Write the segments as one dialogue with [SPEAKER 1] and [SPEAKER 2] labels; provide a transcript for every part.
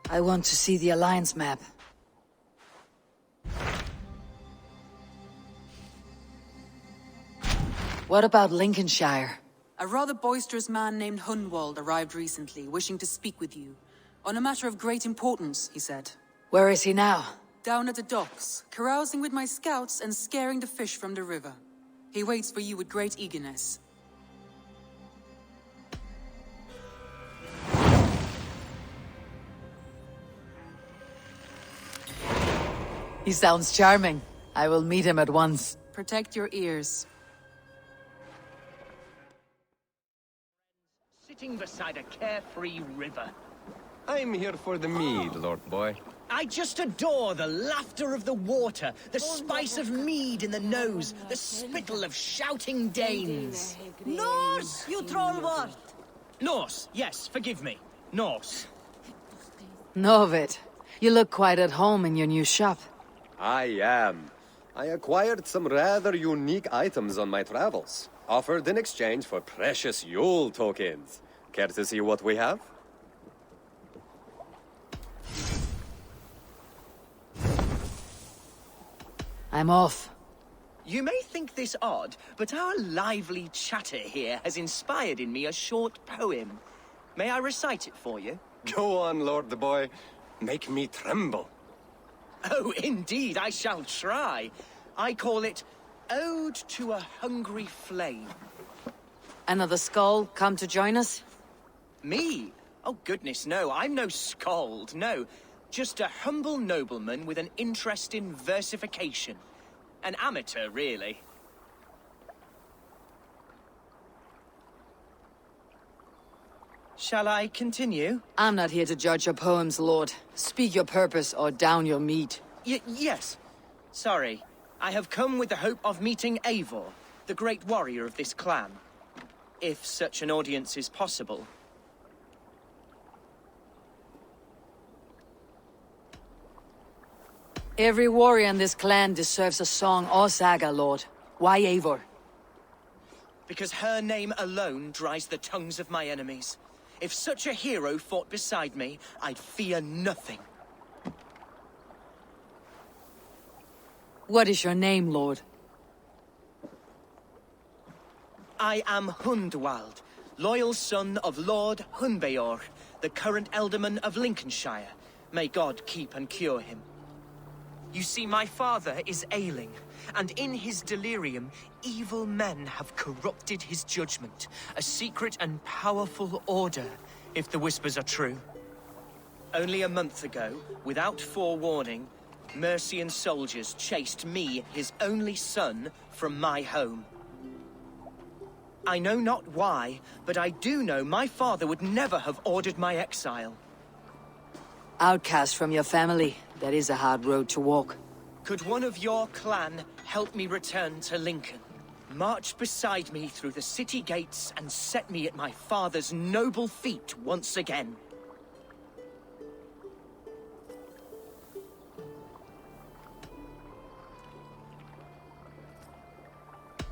[SPEAKER 1] I want to see the Alliance map. What about Lincolnshire?
[SPEAKER 2] A rather boisterous man named Hunwald arrived recently, wishing to speak with you. On a matter of great importance, he said.
[SPEAKER 1] Where is he now?
[SPEAKER 2] Down at the docks, carousing with my scouts and scaring the fish from the river. He waits for you with great eagerness.
[SPEAKER 1] He sounds charming. I will meet him at once.
[SPEAKER 2] Protect your ears.
[SPEAKER 3] Sitting beside a carefree river.
[SPEAKER 4] I'm here for the mead, Lord Boy.
[SPEAKER 3] I just adore the laughter of the water, the spice of mead in the nose, the spittle of shouting Danes.
[SPEAKER 5] Norse, you trollwort!
[SPEAKER 3] Norse, yes, forgive me. Norse.
[SPEAKER 1] Novid, you look quite at home in your new shop.
[SPEAKER 4] I am. I acquired some rather unique items on my travels, offered in exchange for precious Yule tokens. Care to see what we have?
[SPEAKER 1] I'm off.
[SPEAKER 3] You may think this odd, but our lively chatter here has inspired in me a short poem. May I recite it for you?
[SPEAKER 4] Go on, Lord Boy. Make me tremble.
[SPEAKER 3] Oh, indeed, I shall try. I call it Ode to a Hungry Flame.
[SPEAKER 1] Another skull come to join us?
[SPEAKER 3] Me? Oh, goodness, no. I'm no skald, no. Just a humble nobleman with an interest in versification. An amateur, really. Shall I continue?
[SPEAKER 1] I'm not here to judge your poems, Lord. Speak your purpose or down your meat.
[SPEAKER 3] Yes. Sorry. I have come with the hope of meeting Eivor, the great warrior of this clan. If such an audience is possible.
[SPEAKER 1] Every warrior in this clan deserves a song or saga, Lord. Why Eivor?
[SPEAKER 3] Because her name alone dries the tongues of my enemies. If such a hero fought beside me, I'd fear nothing.
[SPEAKER 1] What is your name, Lord?
[SPEAKER 3] I am Hundwald, loyal son of Lord Hunbeor, the current Elderman of Lincolnshire. May God keep and cure him. You see, my father is ailing, and in his delirium, evil men have corrupted his judgment. A secret and powerful order, if the whispers are true. Only a month ago, without forewarning, Mercian soldiers chased me, his only son, from my home. I know not why, but I do know my father would never have ordered my exile.
[SPEAKER 1] Outcast from your family. That is a hard road to walk.
[SPEAKER 3] Could one of your clan help me return to Lincoln? March beside me through the city gates and set me at my father's noble feet once again.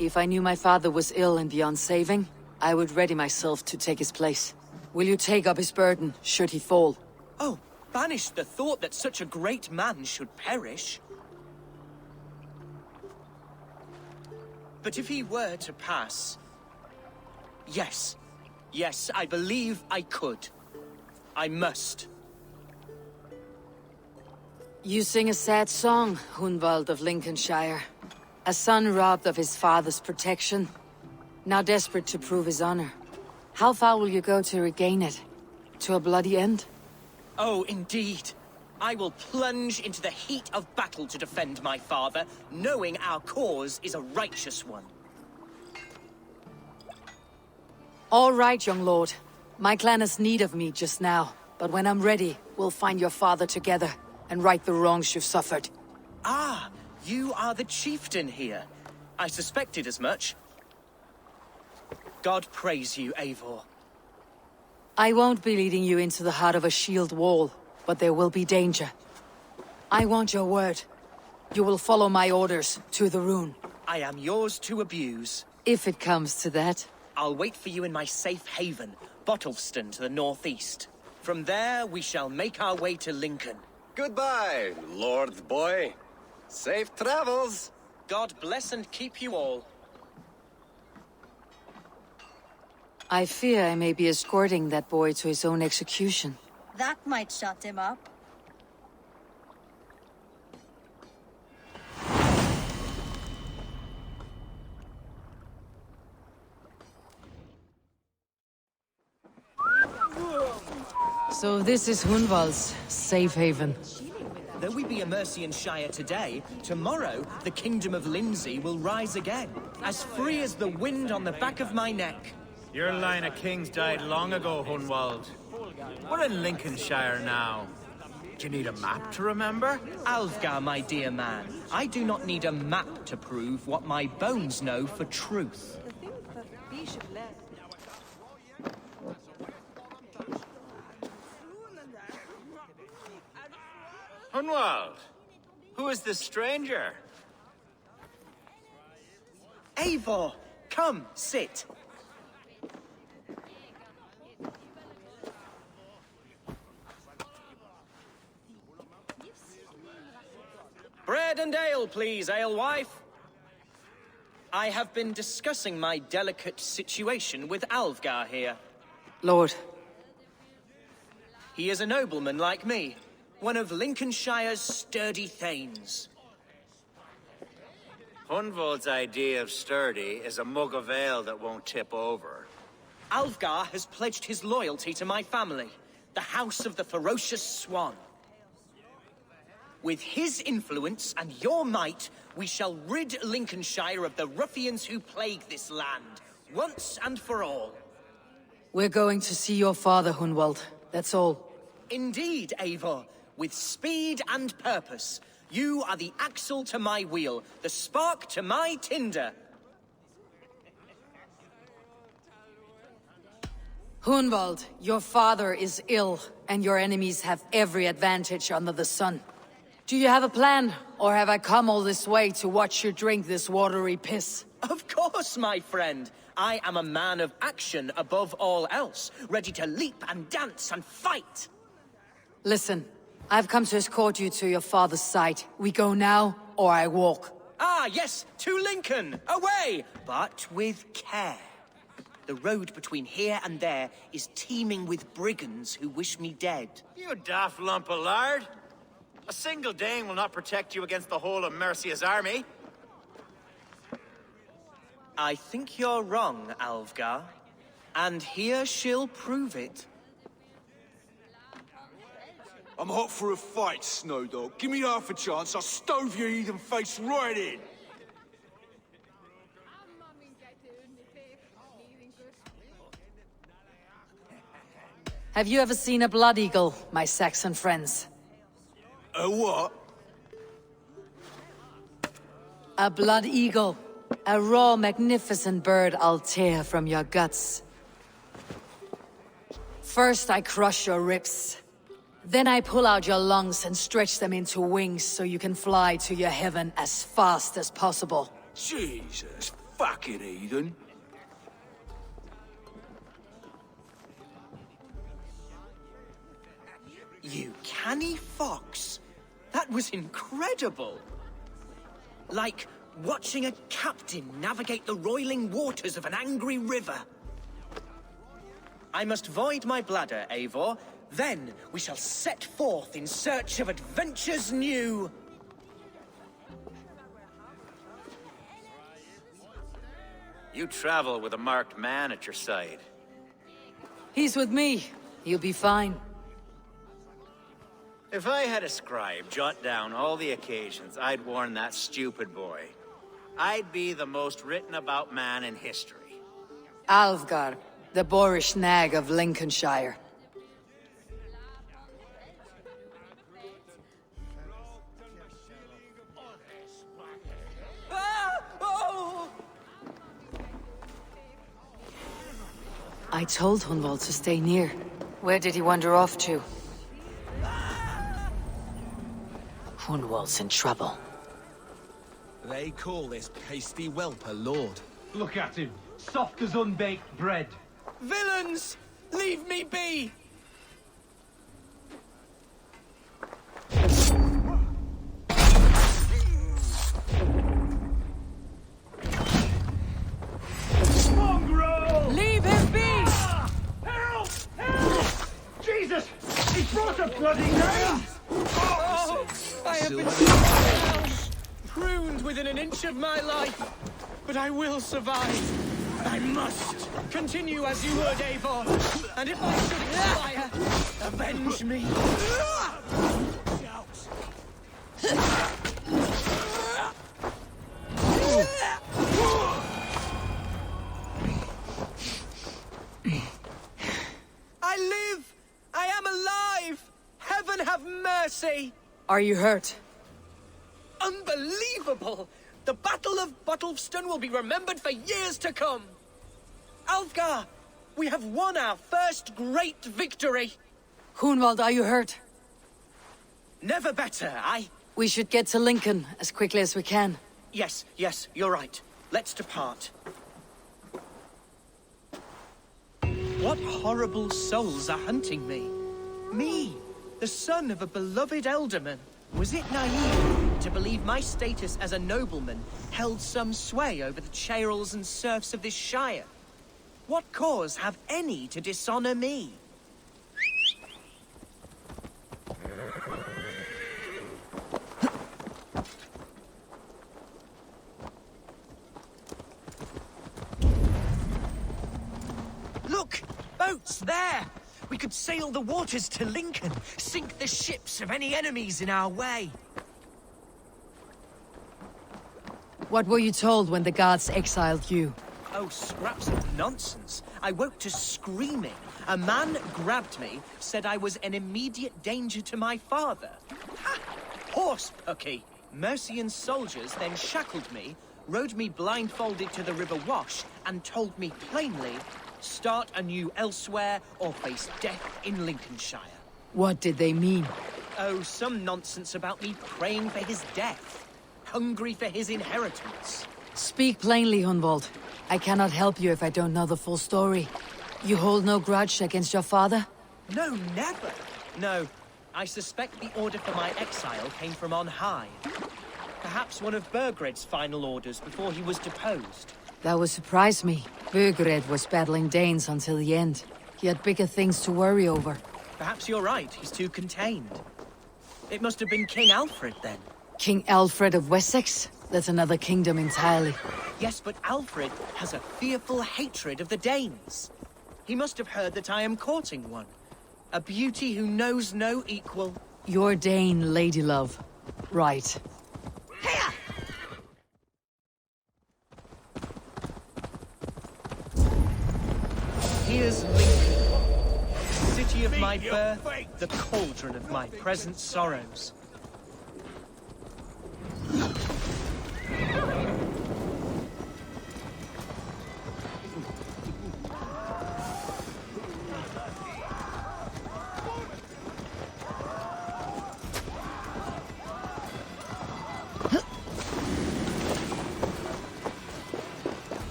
[SPEAKER 1] If I knew my father was ill and beyond saving, I would ready myself to take his place. Will you take up his burden, should he fall?
[SPEAKER 3] Oh, banish the thought that such a great man should perish. But if he were to pass... Yes. Yes, I believe I could. I must.
[SPEAKER 1] You sing a sad song, Hunwald of Lincolnshire. A son robbed of his father's protection, now desperate to prove his honor. How far will you go to regain it? To a bloody end?
[SPEAKER 3] Oh, indeed. I will plunge into the heat of battle to defend my father, knowing our cause is a righteous one.
[SPEAKER 1] All right, young lord. My clan has need of me just now, but when I'm ready, we'll find your father together and right the wrongs you've suffered.
[SPEAKER 3] Ah, you are the chieftain here. I suspected as much. God praise you, Eivor.
[SPEAKER 1] I won't be leading you into the heart of a shield wall, but there will be danger. I want your word. You will follow my orders to the rune.
[SPEAKER 3] I am yours to abuse.
[SPEAKER 1] If it comes to that.
[SPEAKER 3] I'll wait for you in my safe haven, Bottleston to the northeast. From there, we shall make our way to Lincoln.
[SPEAKER 4] Goodbye, Lord boy. Safe travels.
[SPEAKER 3] God bless and keep you all.
[SPEAKER 1] I fear I may be escorting that boy to his own execution.
[SPEAKER 5] That might shut him up.
[SPEAKER 1] So this is Hunwald's safe haven.
[SPEAKER 3] Though we be a Mercian Shire today, tomorrow the Kingdom of Lindsey will rise again, as free as the wind on the back of my neck.
[SPEAKER 6] Your line of kings died long ago, Hunwald. We're in Lincolnshire now. Do you need a map to remember?
[SPEAKER 3] Alfgar, my dear man, I do not need a map to prove what my bones know for truth.
[SPEAKER 6] Hunwald, who is this stranger?
[SPEAKER 3] Eivor, come, sit. Bread and ale, please, alewife. I have been discussing my delicate situation with Alfgar here.
[SPEAKER 1] Lord.
[SPEAKER 3] He is a nobleman like me, one of Lincolnshire's sturdy thanes.
[SPEAKER 6] Hunwald's idea of sturdy is a mug of ale that won't tip over.
[SPEAKER 3] Alfgar has pledged his loyalty to my family, the House of the Ferocious Swan. With his influence and your might, we shall rid Lincolnshire of the ruffians who plague this land, once and for all.
[SPEAKER 1] We're going to see your father, Hunwald. That's all.
[SPEAKER 3] Indeed, Eivor. With speed and purpose. You are the axle to my wheel, the spark to my tinder.
[SPEAKER 1] Hunwald, your father is ill, and your enemies have every advantage under the sun. Do you have a plan, or have I come all this way to watch you drink this watery piss?
[SPEAKER 3] Of course, my friend. I am a man of action above all else, ready to leap and dance and fight.
[SPEAKER 1] Listen, I've come to escort you to your father's side. We go now, or I walk.
[SPEAKER 3] Ah, yes, to Lincoln! Away! But with care. The road between here and there is teeming with brigands who wish me dead.
[SPEAKER 6] You daft lump of lard! A single Dane will not protect you against the whole of Mercia's army.
[SPEAKER 3] I think you're wrong, Alfgar. And here she'll prove it.
[SPEAKER 7] I'm hot for a fight, Snowdog. Give me half a chance, I'll stove your heathen face right in.
[SPEAKER 1] Have you ever seen a blood eagle, my Saxon friends?
[SPEAKER 7] A what?
[SPEAKER 1] A blood eagle. A raw, magnificent bird I'll tear from your guts. First I crush your ribs. Then I pull out your lungs and stretch them into wings so you can fly to your heaven as fast as possible.
[SPEAKER 7] Jesus fucking heathen.
[SPEAKER 3] You canny fox. That was incredible. Like watching a captain navigate the roiling waters of an angry river. I must void my bladder, Eivor. Then we shall set forth in search of adventures new.
[SPEAKER 6] You travel with a marked man at your side.
[SPEAKER 1] He's with me. You'll be fine.
[SPEAKER 6] If I had a scribe jot down all the occasions I'd warn that stupid boy, I'd be the most written about man in history.
[SPEAKER 1] Alfgar, the boorish nag of Lincolnshire. I told Hunwald to stay near. Where did he wander off to? Hunwald's in trouble.
[SPEAKER 8] They call this pasty whelp a lord.
[SPEAKER 9] Look at him, soft as unbaked bread.
[SPEAKER 3] Villains! Leave me be! brought a bloody name! Oh, I have been struck down, pruned within an inch of my life, but I will survive. I must continue as you would, Eivor, and if I should expire, avenge me. I live! I am alive! Heaven have mercy!
[SPEAKER 1] Are you hurt?
[SPEAKER 3] Unbelievable! The Battle of Bottlefston will be remembered for years to come! Alfgar, we have won our first great victory!
[SPEAKER 1] Hunwald, are you hurt?
[SPEAKER 3] Never better,
[SPEAKER 1] We should get to Lincoln as quickly as we can.
[SPEAKER 3] Yes, you're right. Let's depart. What horrible souls are hunting me? Me, the son of a beloved ealdorman. Was it naive to believe my status as a nobleman held some sway over the chairels and serfs of this shire? What cause have any to dishonor me? Look! Boats there! We could sail the waters to Lincoln, sink the ships of any enemies in our way.
[SPEAKER 1] What were you told when the gods exiled you?
[SPEAKER 3] Oh, scraps of nonsense. I woke to screaming. A man grabbed me, said I was an immediate danger to my father. Ha! Horse pucky! Mercian soldiers then shackled me, rode me blindfolded to the River Wash, and told me plainly, start anew elsewhere or face death in Lincolnshire.
[SPEAKER 1] What did they mean?
[SPEAKER 3] Oh, some nonsense about me praying for his death. Hungry for his inheritance.
[SPEAKER 1] Speak plainly, Hunwald. I cannot help you if I don't know the full story. You hold no grudge against your father?
[SPEAKER 3] No, never. No, I suspect the order for my exile came from on high. Perhaps one of Burgred's final orders before he was deposed.
[SPEAKER 1] That would surprise me. Burgred was battling Danes until the end. He had bigger things to worry over.
[SPEAKER 3] Perhaps you're right, he's too contained. It must have been King Alfred, then.
[SPEAKER 1] King Alfred of Wessex? That's another kingdom entirely.
[SPEAKER 3] Yes, but Alfred has a fearful hatred of the Danes. He must have heard that I am courting one. A beauty who knows no equal.
[SPEAKER 1] Your Dane, ladylove. Right.
[SPEAKER 3] Here! Here's Lincoln, city of my birth, the cauldron of my present sorrows.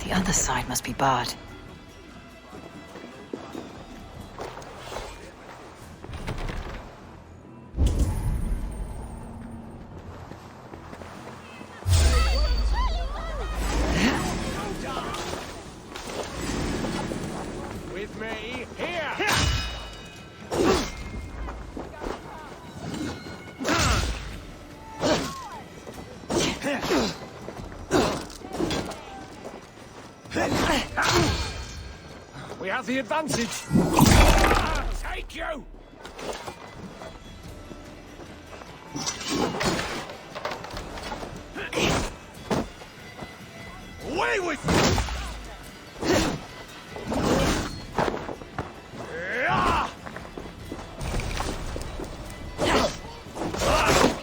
[SPEAKER 1] The other side must be barred.
[SPEAKER 8] With me, here! We have the advantage. Take you! Away with you!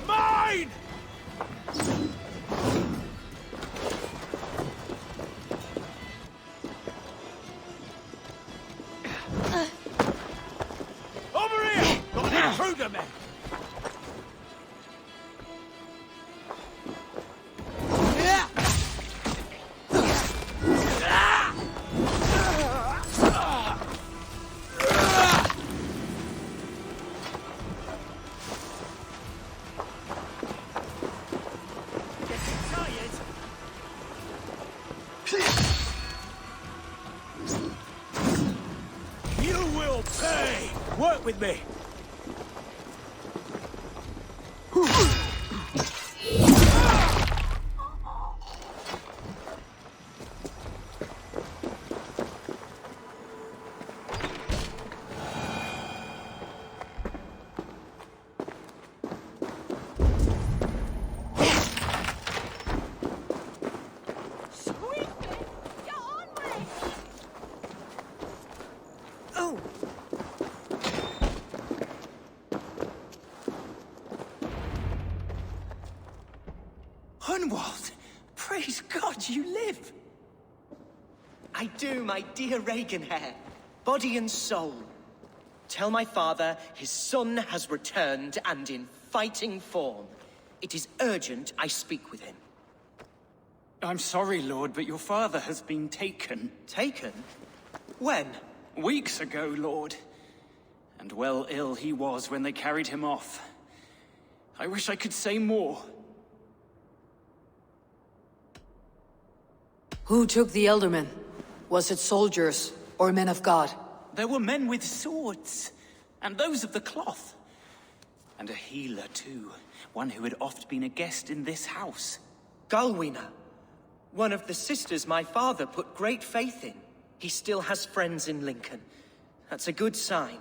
[SPEAKER 8] Mine! Over here! Got an intruder, man! You will pay! Work with me!
[SPEAKER 3] Hunwald! Praise God you live! I do, my dear Reaganhair. Body and soul. Tell my father his son has returned and in fighting form. It is urgent I speak with him.
[SPEAKER 9] I'm sorry, Lord, but your father has been taken.
[SPEAKER 3] Taken? When?
[SPEAKER 9] Weeks ago, Lord. And well ill he was when they carried him off. I wish I could say more.
[SPEAKER 1] Who took the Elderman? Was it soldiers or men of God?
[SPEAKER 9] There were men with swords, and those of the cloth. And a healer, too. One who had oft been a guest in this house.
[SPEAKER 3] Galwina. One of the sisters my father put great faith in. He still has friends in Lincoln. That's a good sign.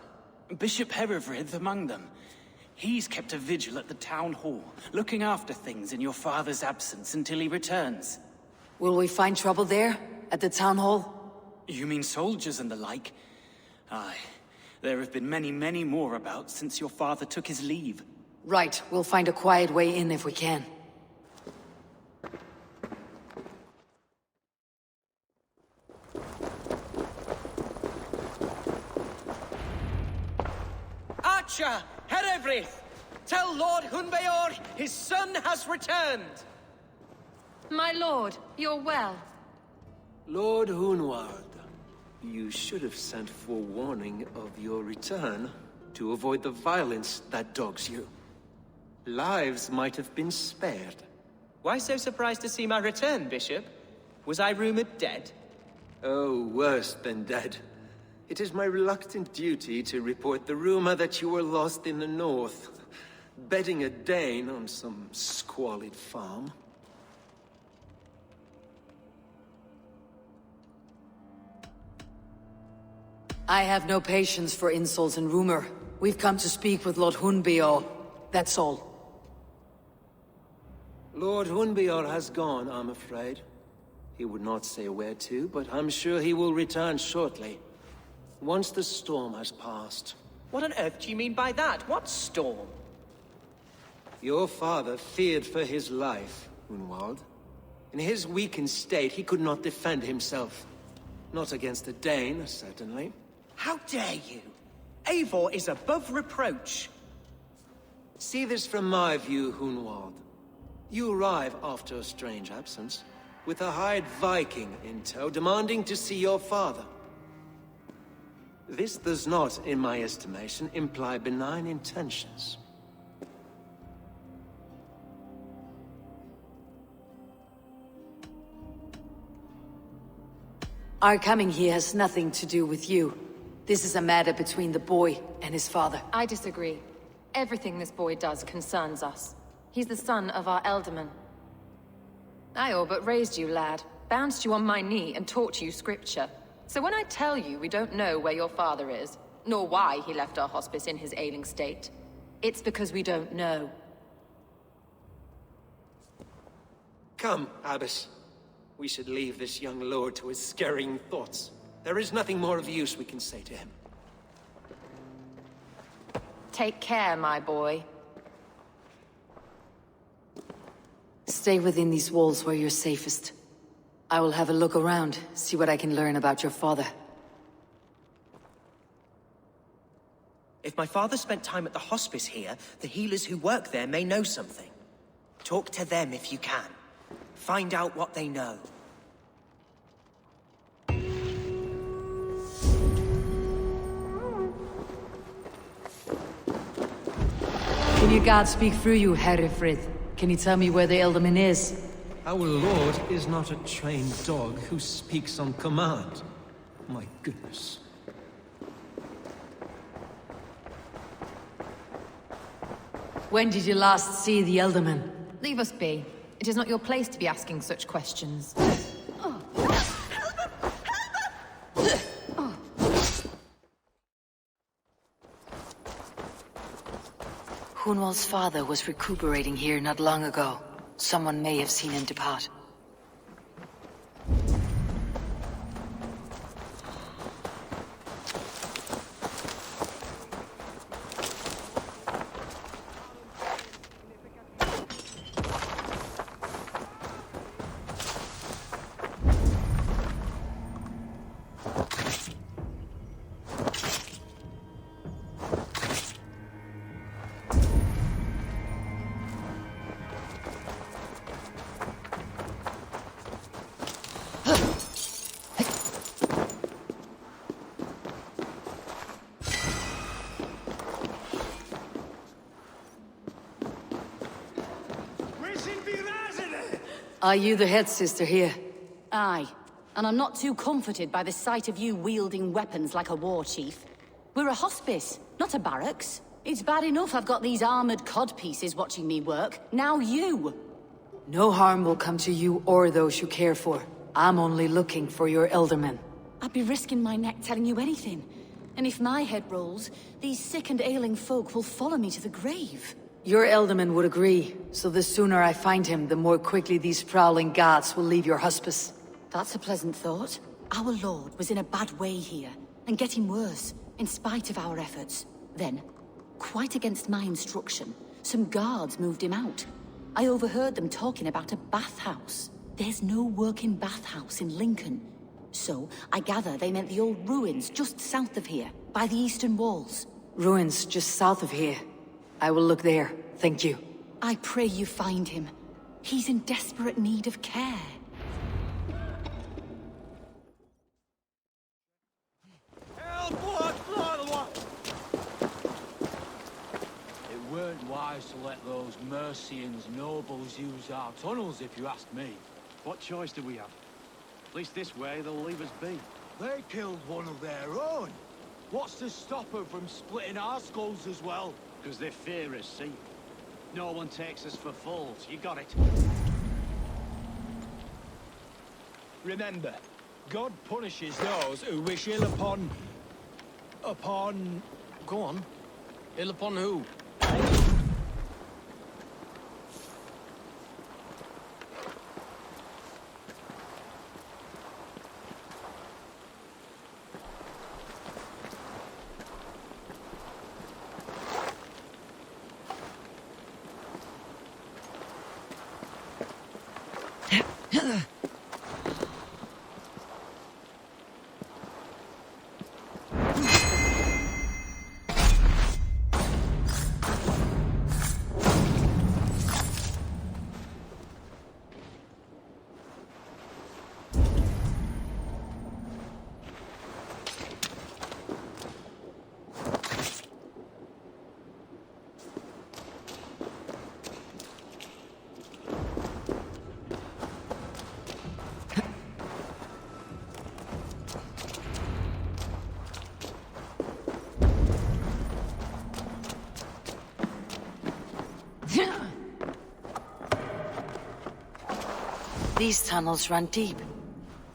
[SPEAKER 9] Bishop Herefrith among them. He's kept a vigil at the town hall, looking after things in your father's absence until he returns.
[SPEAKER 1] Will we find trouble there? At the town hall?
[SPEAKER 9] You mean soldiers and the like? Aye. There have been many, many more about since your father took his leave.
[SPEAKER 1] Right. We'll find a quiet way in if we can.
[SPEAKER 3] Archer! Herefrith! Tell Lord Hunbeor his son has returned!
[SPEAKER 5] My lord, you're well.
[SPEAKER 10] Lord Hunwald, you should have sent forewarning of your return to avoid the violence that dogs you. Lives might have been spared.
[SPEAKER 3] Why so surprised to see my return, Bishop? Was I rumored dead?
[SPEAKER 10] Oh, worse than dead. It is my reluctant duty to report the rumor that you were lost in the north, bedding a Dane on some squalid farm.
[SPEAKER 1] I have no patience for insults and rumor. We've come to speak with Lord Hunbeor. That's all.
[SPEAKER 10] Lord Hunbeor has gone, I'm afraid. He would not say where to, but I'm sure he will return shortly. Once the storm has passed.
[SPEAKER 3] What on earth do you mean by that? What storm?
[SPEAKER 10] Your father feared for his life, Hunwald. In his weakened state, he could not defend himself. Not against a Dane, certainly.
[SPEAKER 3] How dare you? Eivor is above reproach.
[SPEAKER 10] See this from my view, Hunwald. You arrive after a strange absence, with a hired Viking in tow, demanding to see your father. This does not, in my estimation, imply benign intentions.
[SPEAKER 1] Our coming here has nothing to do with you. This is a matter between the boy and his father.
[SPEAKER 11] I disagree. Everything this boy does concerns us. He's the son of our Elderman. I all but raised you, lad. Bounced you on my knee and taught you scripture. So when I tell you we don't know where your father is, nor why he left our hospice in his ailing state, it's because we don't know.
[SPEAKER 10] Come, Abbess. We should leave this young lord to his scurrying thoughts. There is nothing more of use we can say to him.
[SPEAKER 11] Take care, my boy.
[SPEAKER 1] Stay within these walls where you're safest. I will have a look around, see what I can learn about your father.
[SPEAKER 3] If my father spent time at the hospice here, the healers who work there may know something. Talk to them if you can. Find out what they know.
[SPEAKER 1] Can your God speak through you, Herefrith? Can you tell me where the Elderman is?
[SPEAKER 10] Our lord is not a trained dog who speaks on command. My goodness.
[SPEAKER 1] When did you last see the Elderman?
[SPEAKER 11] Leave us be. It is not your place to be asking such questions.
[SPEAKER 1] Hunwald's father was recuperating here not long ago. Someone may have seen him depart. Are you the head sister here?
[SPEAKER 12] Aye. And I'm not too comforted by the sight of you wielding weapons like a war chief. We're a hospice, not a barracks. It's bad enough I've got these armored codpieces watching me work. Now you!
[SPEAKER 1] No harm will come to you or those you care for. I'm only looking for your Elderman.
[SPEAKER 12] I'd be risking my neck telling you anything. And if my head rolls, these sick and ailing folk will follow me to the grave.
[SPEAKER 1] Your Elderman would agree, so the sooner I find him, the more quickly these prowling gods will leave your hospice.
[SPEAKER 12] That's a pleasant thought. Our lord was in a bad way here, and getting worse, in spite of our efforts. Then, quite against my instruction, some guards moved him out. I overheard them talking about a bathhouse. There's no working bathhouse in Lincoln. So, I gather they meant the old ruins just south of here, by the eastern walls.
[SPEAKER 1] Ruins just south of here. I will look there, thank you.
[SPEAKER 12] I pray you find him. He's in desperate need of care.
[SPEAKER 13] It weren't wise to let those Mercians nobles use our tunnels, if you ask me.
[SPEAKER 14] What choice do we have? At least this way they'll leave us be.
[SPEAKER 7] They killed one of their own. What's to stop them from splitting our skulls as well?
[SPEAKER 14] Because they fear us, see? No one takes us for fools. You got it.
[SPEAKER 8] Remember, God punishes those who wish ill upon... Go on. Ill upon who?
[SPEAKER 1] These tunnels run deep.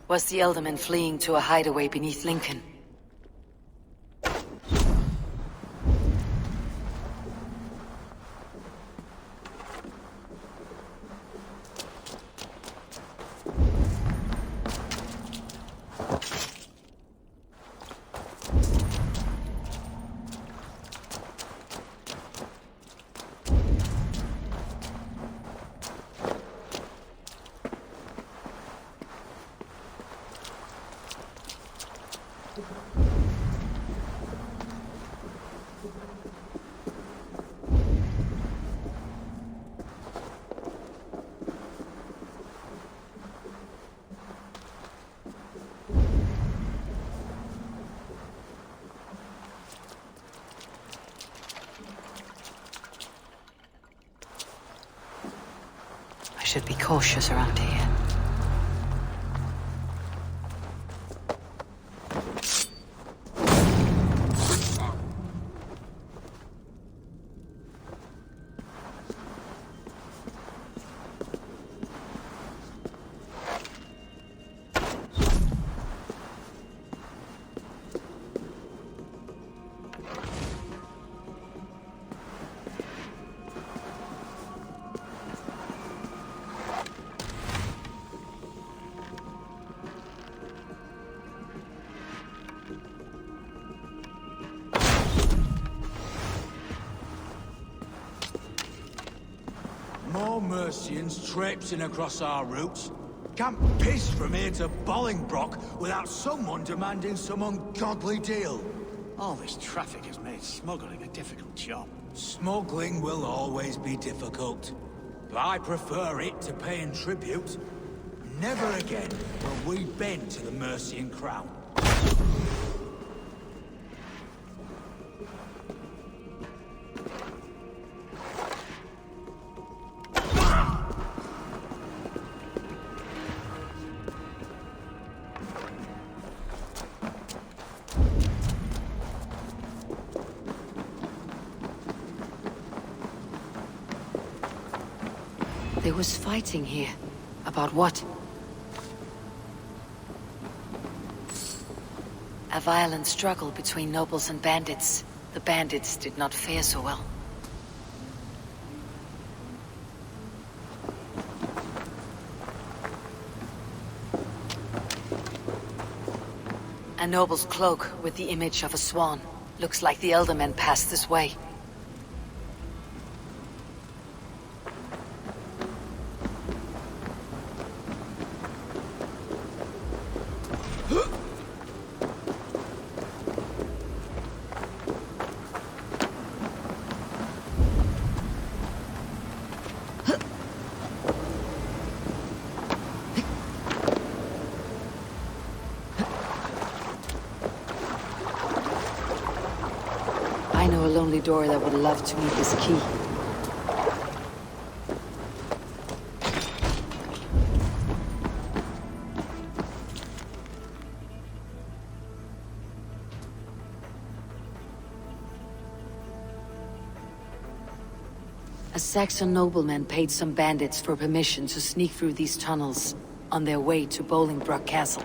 [SPEAKER 1] Was the Elderman fleeing to a hideaway beneath Lincoln? I should be cautious around here.
[SPEAKER 13] More Mercians traipsing across our routes. Can't piss from here to Bolingbroke without someone demanding some ungodly deal.
[SPEAKER 14] All this traffic has made smuggling a difficult job.
[SPEAKER 13] Smuggling will always be difficult. But I prefer it to paying tribute. Never again will we bend to the Mercian crown.
[SPEAKER 1] There was fighting here. About what? A violent struggle between nobles and bandits. The bandits did not fare so well. A noble's cloak with the image of a swan. Looks like the Eldermen passed this way. I know a lonely door that would love to meet this key. A Saxon nobleman paid some bandits for permission to sneak through these tunnels on their way to Bolingbroke Castle.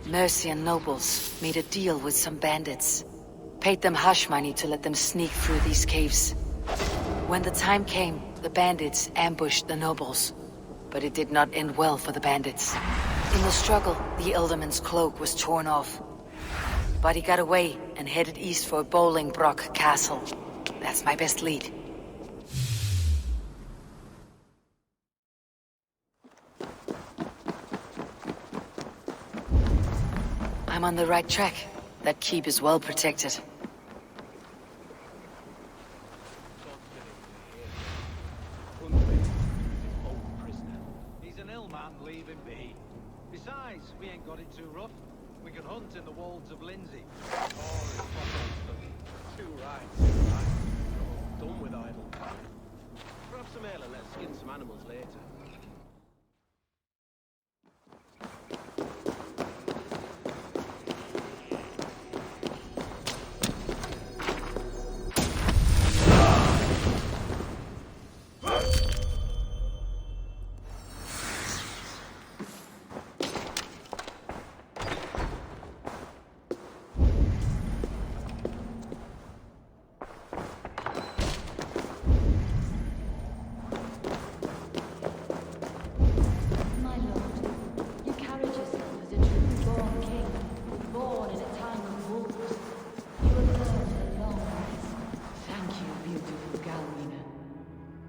[SPEAKER 1] Mercian nobles made a deal with some bandits. Paid them hush money to let them sneak through these caves. When the time came, the bandits ambushed the nobles. But it did not end well for the bandits. In the struggle, the Elderman's cloak was torn off. But he got away and headed east for Bolingbroke Castle. That's my best lead. I'm on the right track. That keep is well protected.
[SPEAKER 14] He's an ill man, leave him be. Besides, we ain't got it too rough. We can hunt in the wolds of Lindsay. Too right. Done with idle time. Grab some ale and let's skin some animals later.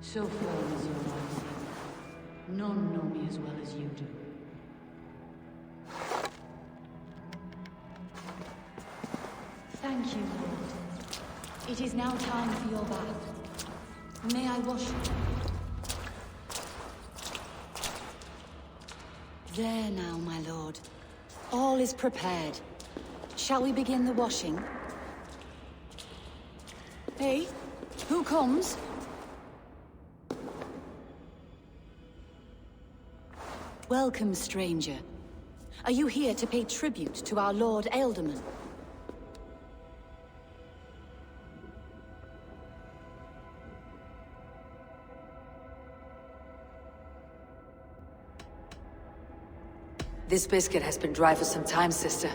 [SPEAKER 12] So firm is your rising. None know me as well as you do. Thank you, Lord. It is now time for your bath. May I wash you? There now, my lord. All is prepared. Shall we begin the washing? Hey, who comes? Welcome, stranger. Are you here to pay tribute to our Lord Ealdorman?
[SPEAKER 1] This biscuit has been dry for some time, sister.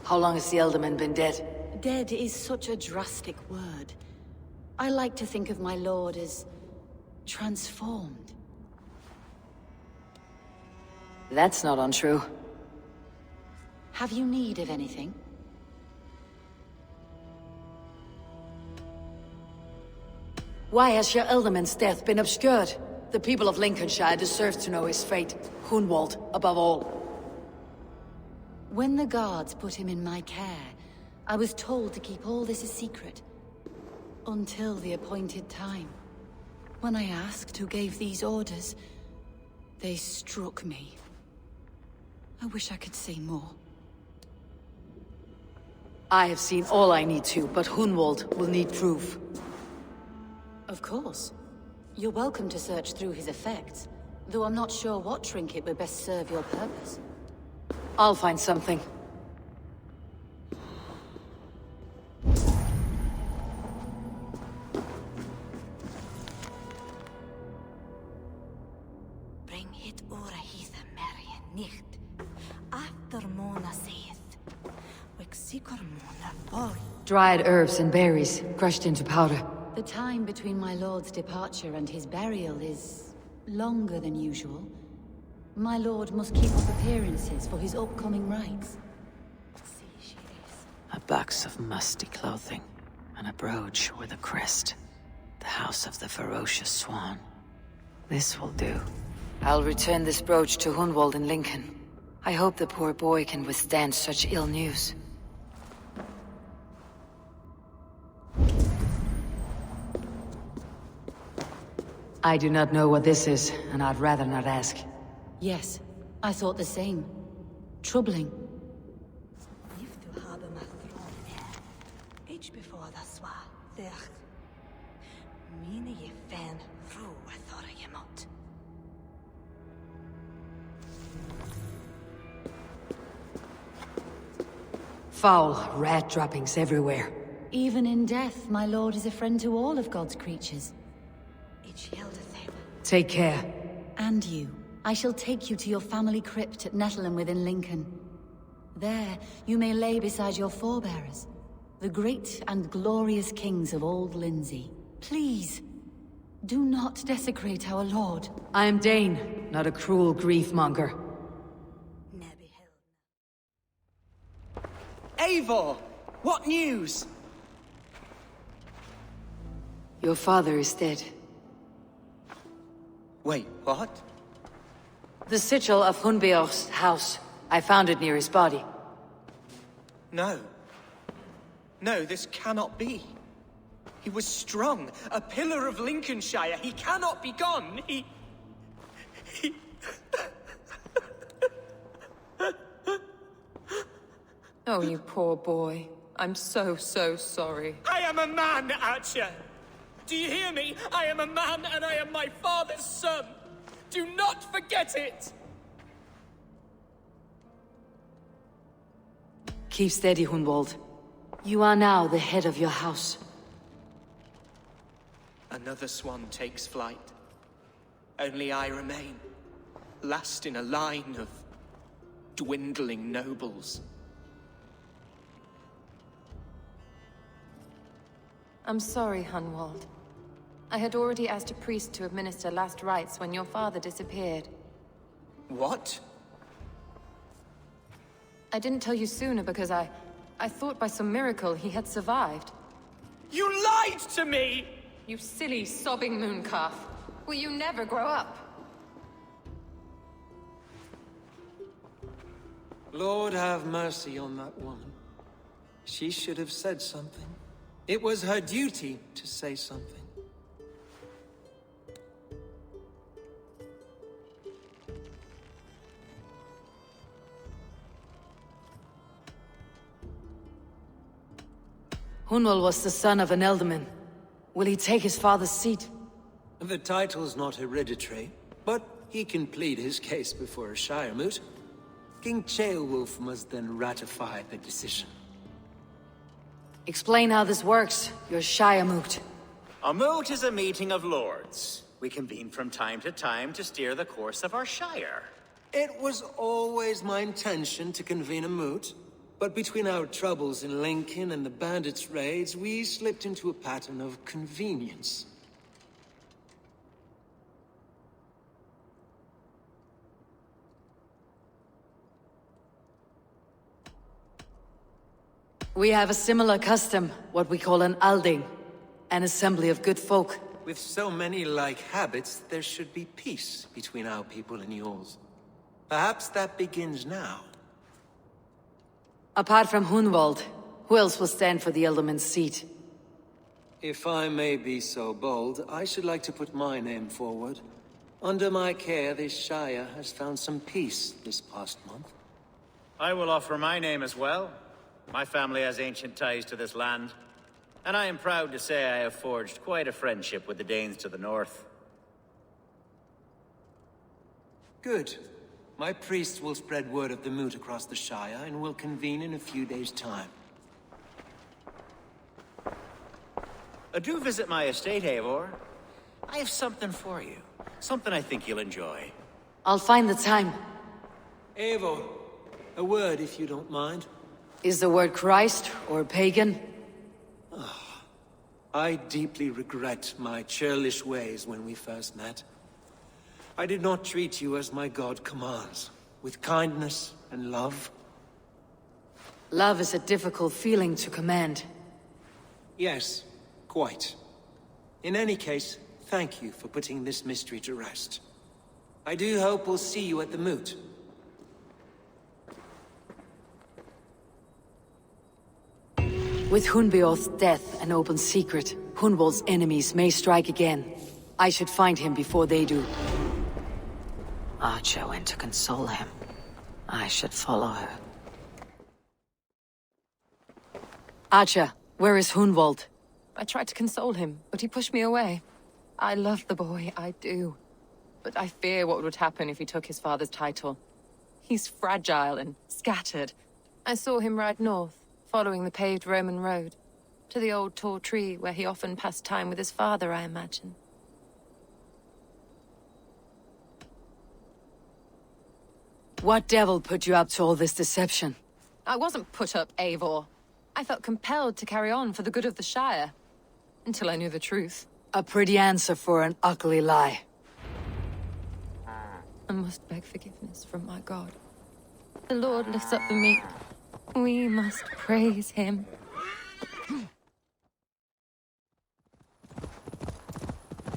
[SPEAKER 1] How long has the Ealdorman been dead?
[SPEAKER 12] Dead is such a drastic word. I like to think of my lord as transformed.
[SPEAKER 1] That's not untrue.
[SPEAKER 12] Have you need of anything?
[SPEAKER 1] Why has your Ealdorman's death been obscured? The people of Lincolnshire deserve to know his fate. Hunwald, above all.
[SPEAKER 12] When the guards put him in my care, I was told to keep all this a secret. Until the appointed time. When I asked who gave these orders, they struck me. I wish I could say more.
[SPEAKER 1] I have seen all I need to, but Hunwald will need proof.
[SPEAKER 12] Of course. You're welcome to search through his effects, though I'm not sure what trinket would best serve your purpose.
[SPEAKER 1] I'll find something.
[SPEAKER 15] Bring hit ora hitha Marian nicht. After Mona saith. Wexikor Mona boy.
[SPEAKER 1] Dried herbs and berries, crushed into powder.
[SPEAKER 12] The time between my lord's departure and his burial is longer than usual. My lord must keep up appearances for his upcoming rites.
[SPEAKER 1] A box of musty clothing, and a brooch with a crest. The house of the ferocious swan. This will do. I'll return this brooch to Hunwald in Lincoln. I hope the poor boy can withstand such ill news. I do not know what this is, and I'd rather not ask.
[SPEAKER 12] Yes, I thought the same. Troubling.
[SPEAKER 15] If to have my throne each before the swa, there. Mine ye fan through I thought I am out.
[SPEAKER 1] Foul rat droppings everywhere.
[SPEAKER 12] Even in death, my lord is a friend to all of God's creatures.
[SPEAKER 1] Take care.
[SPEAKER 12] And you. I shall take you to your family crypt at Nettleton within Lincoln. There, you may lay beside your forebearers, the great and glorious kings of Old Lindsey. Please, do not desecrate our lord.
[SPEAKER 1] I am Dane, not a cruel grief-monger.
[SPEAKER 3] Eivor! What news?
[SPEAKER 1] Your father is dead.
[SPEAKER 3] Wait, what?
[SPEAKER 1] The sigil of Hunbeor's house. I found it near his body.
[SPEAKER 3] No. No, this cannot be. He was strong, a pillar of Lincolnshire. He cannot be gone. He...
[SPEAKER 11] Oh, you poor boy. I'm so sorry.
[SPEAKER 3] I am a man, Archer! Do you hear me? I am a man and I am my father's son! Do not forget it!
[SPEAKER 1] Keep steady, Hunwald. You are now the head of your house.
[SPEAKER 3] Another swan takes flight. Only I remain, last in a line of dwindling nobles.
[SPEAKER 11] I'm sorry, Hunwald. I had already asked a priest to administer last rites when your father disappeared.
[SPEAKER 3] What?
[SPEAKER 11] I didn't tell you sooner because I thought by some miracle he had survived.
[SPEAKER 3] You lied to me!
[SPEAKER 11] You silly, sobbing mooncalf. Will you never grow up?
[SPEAKER 10] Lord have mercy on that woman. She should have said something. It was her duty to say something.
[SPEAKER 1] Hunwald was the son of an Ealdorman. Will he take his father's seat?
[SPEAKER 10] The title's not hereditary, but he can plead his case before a Shire moot. King Ceolwulf must then ratify the decision.
[SPEAKER 1] Explain how this works, your Shire moot.
[SPEAKER 6] A moot is a meeting of lords. We convene from time to time to steer the course of our Shire.
[SPEAKER 10] It was always my intention to convene a moot, but between our troubles in Lincoln and the bandits' raids, we slipped into a pattern of convenience.
[SPEAKER 1] We have a similar custom, what we call an alding, an assembly of good folk.
[SPEAKER 10] with so many like habits, there should be peace between our people and yours. Perhaps that begins now.
[SPEAKER 1] Apart from Hunwald, who else will stand for the Ealdorman's seat?
[SPEAKER 10] If I may be so bold, I should like to put my name forward. Under my care, this Shire has found some peace this past month.
[SPEAKER 6] I will offer my name as well. My family has ancient ties to this land, and I am proud to say I have forged quite a friendship with the Danes to the north.
[SPEAKER 10] Good. My priests will spread word of the moot across the Shire, and will convene in a few days' time.
[SPEAKER 6] Do visit my estate, Eivor. I have something for you. Something I think you'll enjoy.
[SPEAKER 1] I'll find the time.
[SPEAKER 10] Eivor, a word if you don't mind.
[SPEAKER 1] Is the word Christ or pagan?
[SPEAKER 10] I deeply regret my churlish ways when we first met. I did not treat you as my god commands, with kindness and love.
[SPEAKER 1] Love is a difficult feeling to command.
[SPEAKER 10] Yes, quite. In any case, thank you for putting this mystery to rest. I do hope we'll see you at the moot.
[SPEAKER 1] With Hunbeorth's death an open secret, Hunwald's enemies may strike again. I should find him before they do. Archer went to console him. I should follow her. Archer, where is Hunwald?
[SPEAKER 11] I tried to console him, but he pushed me away. I love the boy, I do. But I fear what would happen if he took his father's title. He's fragile and scattered. I saw him ride north, following the paved Roman road. To the old tall tree where he often passed time with his father, I imagine.
[SPEAKER 1] What devil put you up to all this deception?
[SPEAKER 11] I wasn't put up, Eivor. I felt compelled to carry on for the good of the Shire. Until I knew the truth.
[SPEAKER 1] A pretty answer for an ugly lie.
[SPEAKER 11] I must beg forgiveness from my God. The Lord lifts up the meek. We must praise him.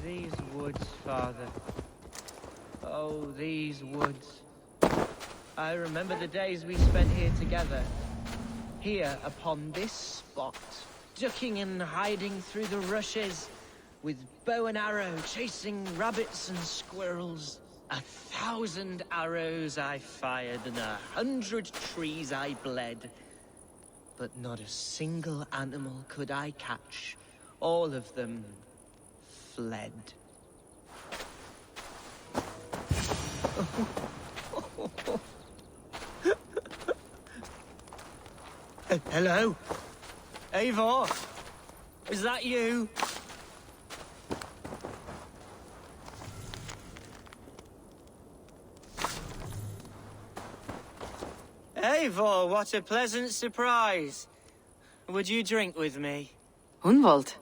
[SPEAKER 14] These woods, Father. Oh, these woods. I remember the days we spent here together. Here, upon this spot. Ducking and hiding through the rushes. With bow and arrow, chasing rabbits and squirrels. 1,000 arrows I fired, and 100 trees I bled. But not a single animal could I catch. All of them fled. Hello? Eivor? Is that you? Eivor, what a pleasant surprise. Would you drink with me?
[SPEAKER 1] Hunwald?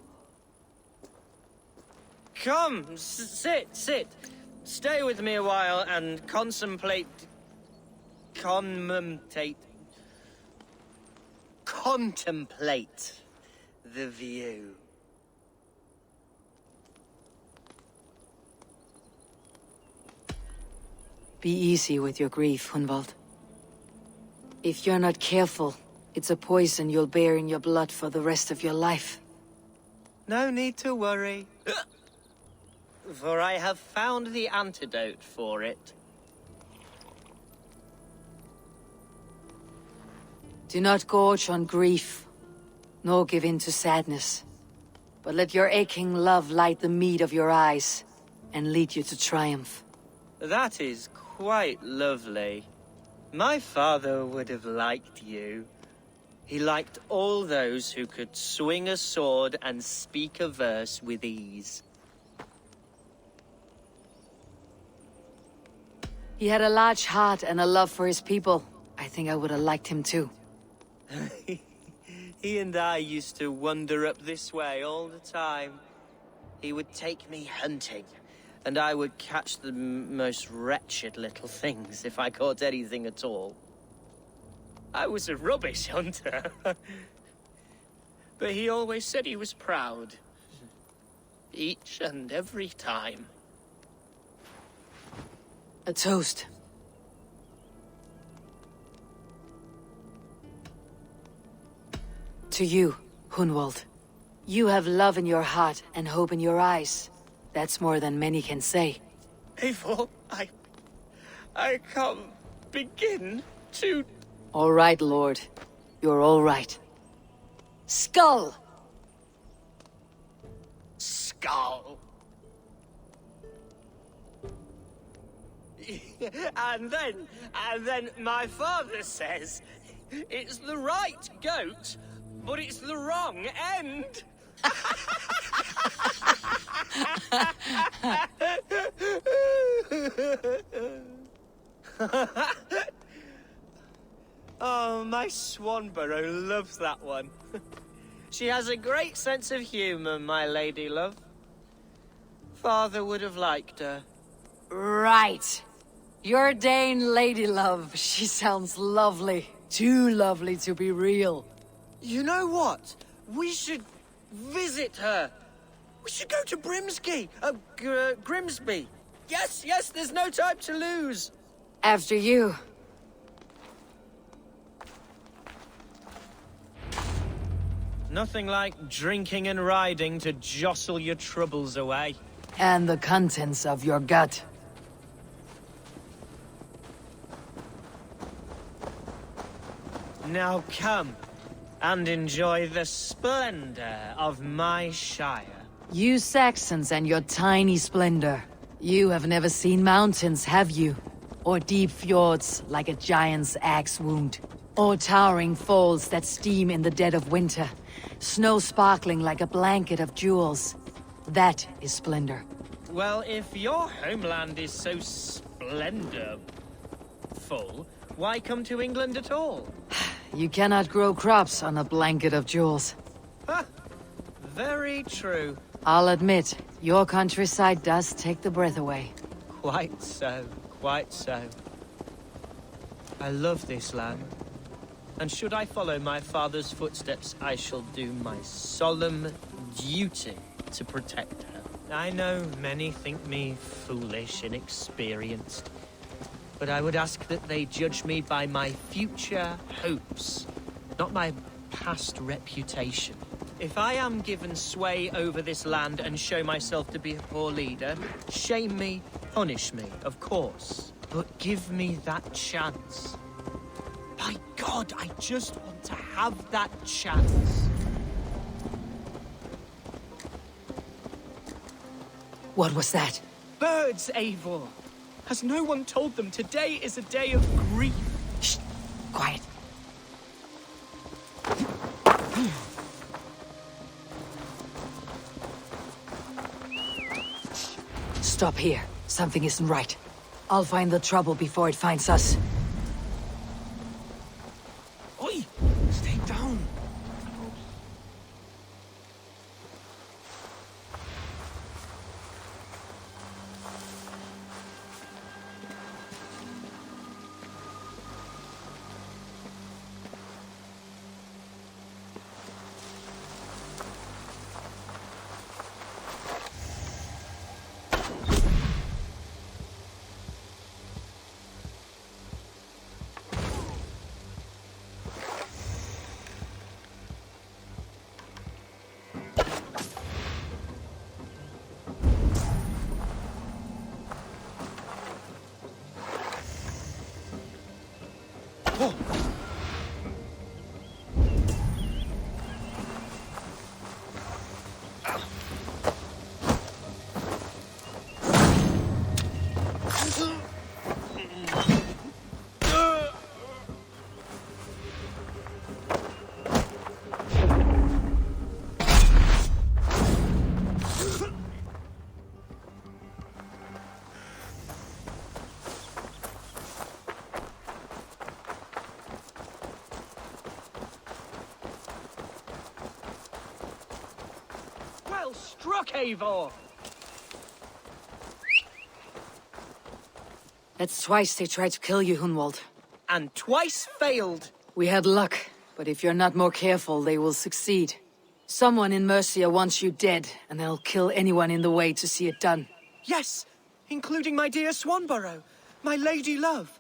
[SPEAKER 14] Come, sit. Stay with me a while and contemplate the view.
[SPEAKER 1] Be easy with your grief, Hunwald. If you're not careful, it's a poison you'll bear in your blood for the rest of your life.
[SPEAKER 14] No need to worry. For I have found the antidote for it.
[SPEAKER 1] Do not gorge on grief, nor give in to sadness. But let your aching love light the mead of your eyes, and lead you to triumph.
[SPEAKER 14] That is quite lovely. My father would have liked you. He liked all those who could swing a sword and speak a verse with ease.
[SPEAKER 1] He had a large heart and a love for his people. I think I would have liked him too.
[SPEAKER 14] He and I used to wander up this way all the time. He would take me hunting, and I would catch the most wretched little things if I caught anything at all. I was a rubbish hunter. But he always said he was proud.
[SPEAKER 3] Each and every time.
[SPEAKER 1] A toast. To you, Hunwald. You have love in your heart and hope in your eyes. That's more than many can say.
[SPEAKER 3] Eivor, I can't begin to...
[SPEAKER 1] All right, Lord. You're all right. Skull!
[SPEAKER 3] Skull. and then my father says, it's the right goat, but it's the wrong end. Oh, my Swanborough loves that one. She has a great sense of humor, my lady love. Father would have liked her.
[SPEAKER 1] Right. Your Dane lady love. She sounds lovely. Too lovely to be real.
[SPEAKER 3] You know what? We should visit her. We should go to Grimsby. Yes, there's no time to lose.
[SPEAKER 1] After you.
[SPEAKER 3] Nothing like drinking and riding to jostle your troubles away.
[SPEAKER 1] And the contents of your gut.
[SPEAKER 3] Now come, and enjoy the splendor of my shire.
[SPEAKER 1] You Saxons and your tiny splendor. You have never seen mountains, have you? Or deep fjords like a giant's axe wound. Or towering falls that steam in the dead of winter. Snow sparkling like a blanket of jewels. That is splendor.
[SPEAKER 3] Well, if your homeland is so splendorful, why come to England at all?
[SPEAKER 1] You cannot grow crops on a blanket of jewels.
[SPEAKER 3] Ha! Very true.
[SPEAKER 1] I'll admit, your countryside does take the breath away.
[SPEAKER 3] Quite so, quite so. I love this land. And should I follow my father's footsteps, I shall do my solemn duty to protect her. I know many think me foolish, inexperienced, but I would ask that they judge me by my future hopes, not my past reputation. If I am given sway over this land and show myself to be a poor leader, shame me, punish me, of course, but give me that chance. By God, I just want to have that chance.
[SPEAKER 1] What was that?
[SPEAKER 3] Birds, Eivor. Has no one told them today is a day of grief?
[SPEAKER 1] Shh! Quiet. Stop here. Something isn't right. I'll find the trouble before it finds us.
[SPEAKER 3] Oi! Stay down. Well struck, Eivor!
[SPEAKER 1] That's twice they tried to kill you, Hunwald.
[SPEAKER 3] And twice failed.
[SPEAKER 1] We had luck, but if you're not more careful, they will succeed. Someone in Mercia wants you dead, and they'll kill anyone in the way to see it done.
[SPEAKER 3] Yes, including my dear Swanborough, my lady love.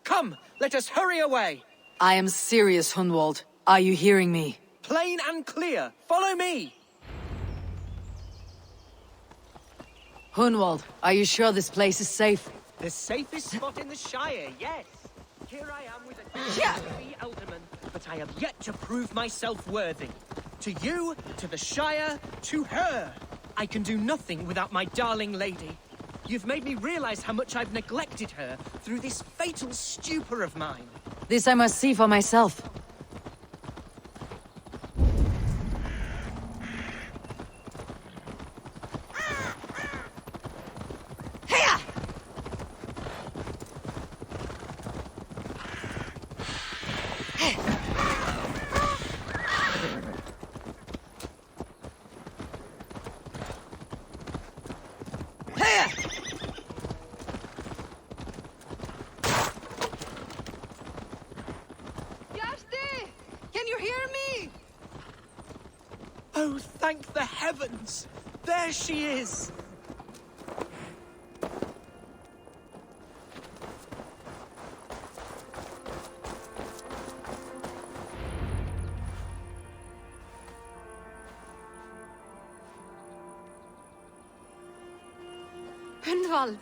[SPEAKER 3] Come, let us hurry away.
[SPEAKER 1] I am serious, Hunwald. Are you hearing me?
[SPEAKER 3] Plain and clear. Follow me.
[SPEAKER 1] Hunwald, are you sure this place is safe?
[SPEAKER 3] The safest spot in the Shire, yes. Here I am with a alderman, but I have yet to prove myself worthy. To you, to the Shire, to her. I can do nothing without my darling lady. You've made me realize how much I've neglected her through this fatal stupor of mine.
[SPEAKER 1] This I must see for myself.
[SPEAKER 3] Oh, thank the heavens! There she is!
[SPEAKER 11] Hunwald,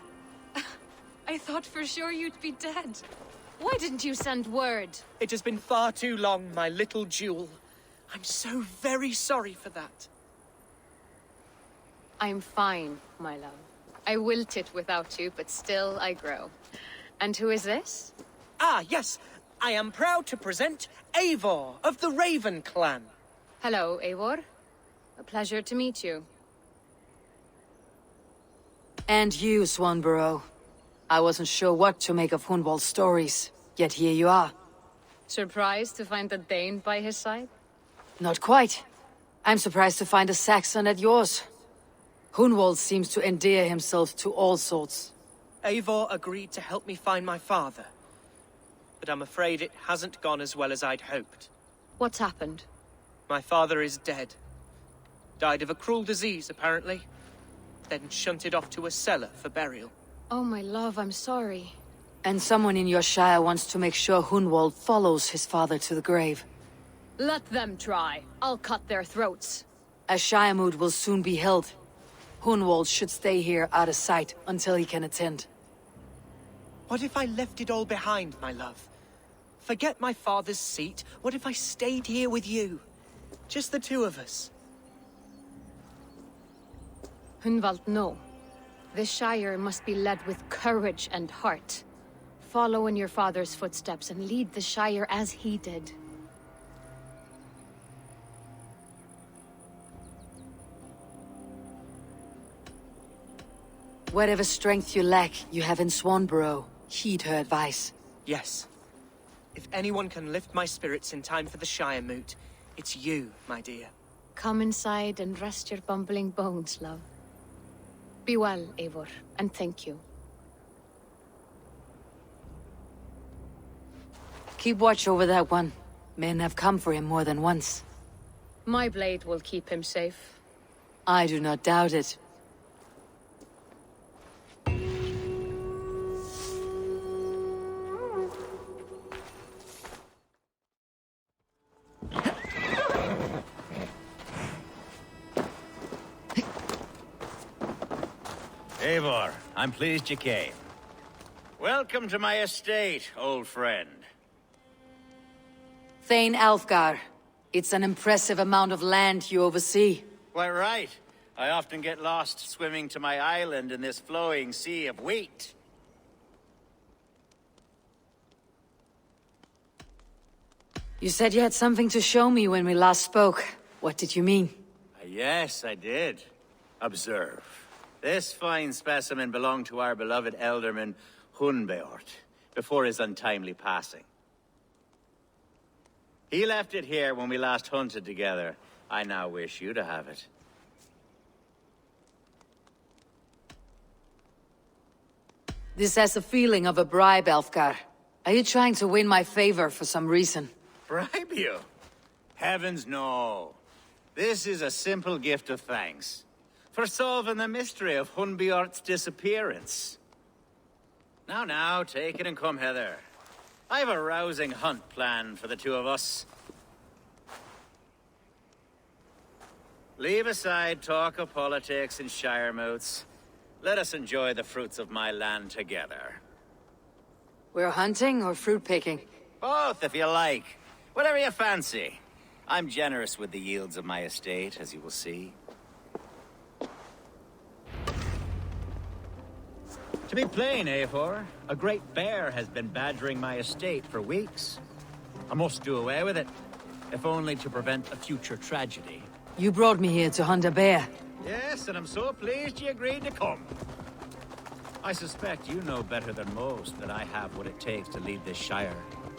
[SPEAKER 11] I thought for sure you'd be dead. Why didn't you send word?
[SPEAKER 3] It has been far too long, my little jewel. I'm so very sorry for that.
[SPEAKER 11] I'm fine, my love. I wilted without you, but still I grow. And who is this?
[SPEAKER 3] Ah, yes. I am proud to present Eivor of the Raven clan.
[SPEAKER 11] Hello, Eivor. A pleasure to meet you.
[SPEAKER 1] And you, Swanborough. I wasn't sure what to make of Hunwald's stories, yet here you are.
[SPEAKER 11] Surprised to find a Dane by his side?
[SPEAKER 1] Not quite. I'm surprised to find a Saxon at yours. Hunwald seems to endear himself to all sorts.
[SPEAKER 3] Eivor agreed to help me find my father. But I'm afraid it hasn't gone as well as I'd hoped.
[SPEAKER 11] What's happened?
[SPEAKER 3] My father is dead. Died of a cruel disease, apparently. Then shunted off to a cellar for burial.
[SPEAKER 11] Oh, my love, I'm sorry.
[SPEAKER 1] And someone in your shire wants to make sure Hunwald follows his father to the grave.
[SPEAKER 11] Let them try. I'll cut their throats.
[SPEAKER 1] A shire moot will soon be held. Hunwald should stay here out of sight until he can attend.
[SPEAKER 3] What if I left it all behind, my love? Forget my father's seat. What if I stayed here with you? Just the two of us.
[SPEAKER 11] Hunwald, no. The Shire must be led with courage and heart. Follow in your father's footsteps and lead the Shire as he did.
[SPEAKER 1] Whatever strength you lack, you have in Swanborough. Heed her advice.
[SPEAKER 3] Yes. If anyone can lift my spirits in time for the Shire moot, it's you, my dear.
[SPEAKER 11] Come inside and rest your bumbling bones, love. Be well, Eivor, and thank you.
[SPEAKER 1] Keep watch over that one. Men have come for him more than once.
[SPEAKER 11] My blade will keep him safe.
[SPEAKER 1] I do not doubt it.
[SPEAKER 6] Eivor, I'm pleased you came. Welcome to my estate, old friend.
[SPEAKER 1] Thane Alfgar. It's an impressive amount of land you oversee.
[SPEAKER 6] Quite right. I often get lost swimming to my island in this flowing sea of wheat.
[SPEAKER 1] You said you had something to show me when we last spoke. What did you mean?
[SPEAKER 6] Yes, I did. Observe. This fine specimen belonged to our beloved Elderman, Hunbeort, before his untimely passing. He left it here when we last hunted together. I now wish you to have it.
[SPEAKER 1] This has the feeling of a bribe, Alfgar. Are you trying to win my favor for some reason?
[SPEAKER 6] Bribe you? Heavens, no. This is a simple gift of thanks for solving the mystery of Hunbjort's disappearance. Now, take it and come hither. I've a rousing hunt planned for the two of us. Leave aside talk of politics and shire moots. Let us enjoy the fruits of my land together.
[SPEAKER 1] We're hunting or fruit picking?
[SPEAKER 6] Both, if you like. Whatever you fancy. I'm generous with the yields of my estate, as you will see. To be plain, Eivor, a great bear has been badgering my estate for weeks. I must do away with it, if only to prevent a future tragedy.
[SPEAKER 1] You brought me here to hunt a bear.
[SPEAKER 6] Yes, and I'm so pleased you agreed to come. I suspect you know better than most that I have what it takes to lead this shire.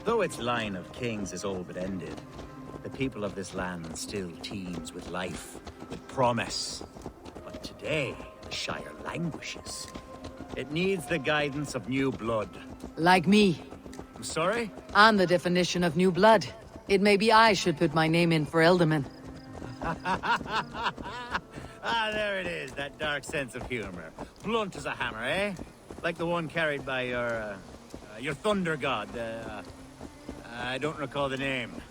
[SPEAKER 6] Though its line of kings is all but ended, the people of this land still teems with life, with promise. But today, the shire languishes. It needs the guidance of new blood.
[SPEAKER 1] Like me.
[SPEAKER 6] I'm sorry?
[SPEAKER 1] I'm the definition of new blood. It may be I should put my name in for Elderman.
[SPEAKER 6] There it is, that dark sense of humor. Blunt as a hammer, eh? Like the one carried by your thunder god. I don't recall the name.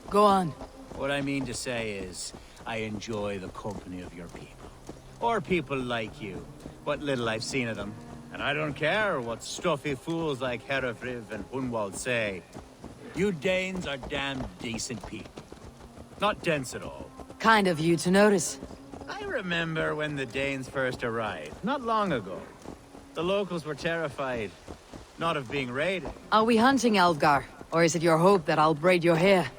[SPEAKER 1] Go on.
[SPEAKER 6] What I mean to say is, I enjoy the company of your people. Or people like you. What little I've seen of them. And I don't care what stuffy fools like Herefriv and Hunwald say. You Danes are damn decent people. Not dense at all.
[SPEAKER 1] Kind of you to notice.
[SPEAKER 6] I remember when the Danes first arrived, not long ago. The locals were terrified, not of being raided.
[SPEAKER 1] Are we hunting, Alfgar? Or is it your hope that I'll braid your hair?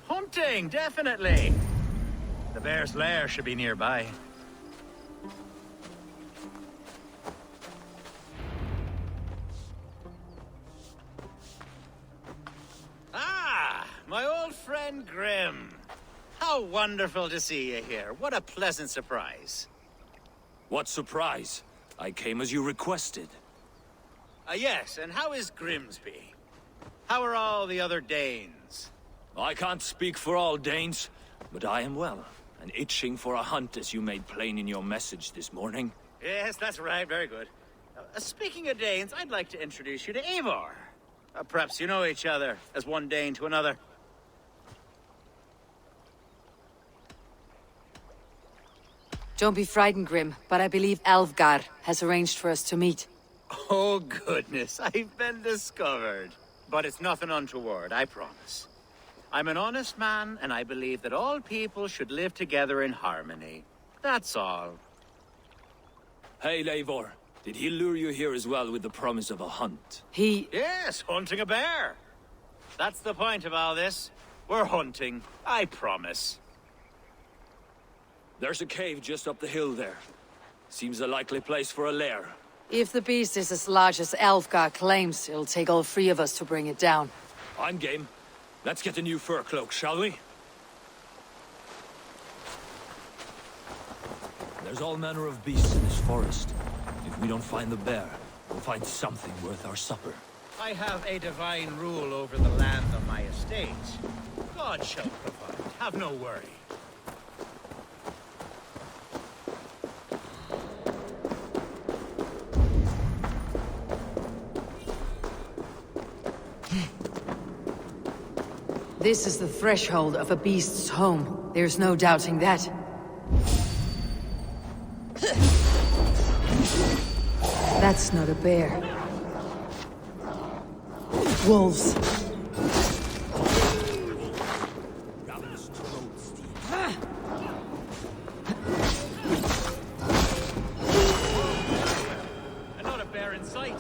[SPEAKER 6] Hunting, definitely! The bear's lair should be nearby. Ah! My old friend Grim. How wonderful to see you here. What a pleasant surprise.
[SPEAKER 16] What surprise? I came as you requested.
[SPEAKER 6] Yes, and how is Grimsby? How are all the other Danes?
[SPEAKER 16] I can't speak for all Danes, but I am well, and itching for a hunt as you made plain in your message this morning.
[SPEAKER 6] Yes, that's right. Very good. Speaking of Danes, I'd like to introduce you to Eivor. Perhaps you know each other, as one Dane to another.
[SPEAKER 1] Don't be frightened, Grim, but I believe Alfgar has arranged for us to meet.
[SPEAKER 6] Oh, goodness, I've been discovered. But it's nothing untoward, I promise. I'm an honest man, and I believe that all people should live together in harmony. That's all.
[SPEAKER 16] Hey, Eivor. Did he lure you here as well with the promise of a hunt?
[SPEAKER 6] Yes, hunting a bear. That's the point of all this. We're hunting, I promise.
[SPEAKER 16] There's a cave just up the hill there. Seems a likely place for a lair.
[SPEAKER 1] If the beast is as large as Alfgar claims, it'll take all three of us to bring it down.
[SPEAKER 16] I'm game. Let's get a new fur cloak, shall we? There's all manner of beasts in this forest. If we don't find the bear, we'll find something worth our supper.
[SPEAKER 6] I have a divine rule over the land on my estate. God shall provide. Have no worry.
[SPEAKER 1] This is the threshold of a beast's home. There's no doubting that. That's not a bear. Wolves.
[SPEAKER 6] And not a bear in sight.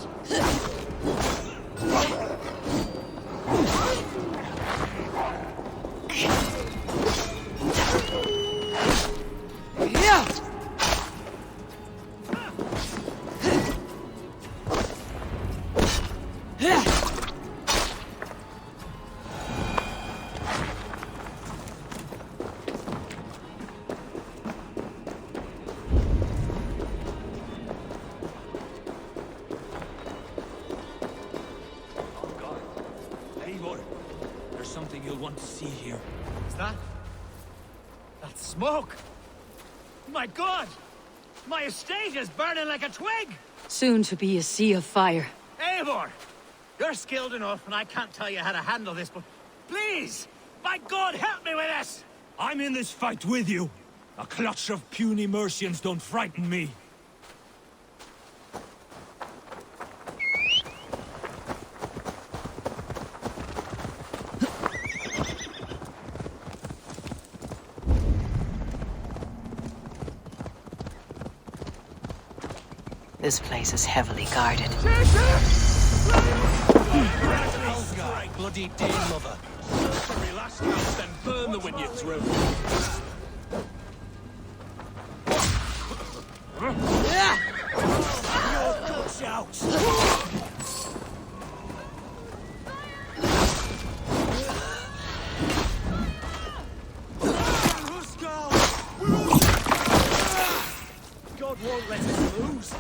[SPEAKER 16] Eivor, there's something you'll want to see here.
[SPEAKER 6] Is that? That's smoke! My God! My estate is burning like a twig!
[SPEAKER 1] Soon to be a sea of fire.
[SPEAKER 6] Eivor! You're skilled enough, and I can't tell you how to handle this, but please! My God, help me with this!
[SPEAKER 13] I'm in this fight with you. A clutch of puny Mercians don't frighten me.
[SPEAKER 1] This place is heavily guarded.
[SPEAKER 16] Bloody dear mother. Every last house, then burn the when you're through.
[SPEAKER 6] God won't let us lose.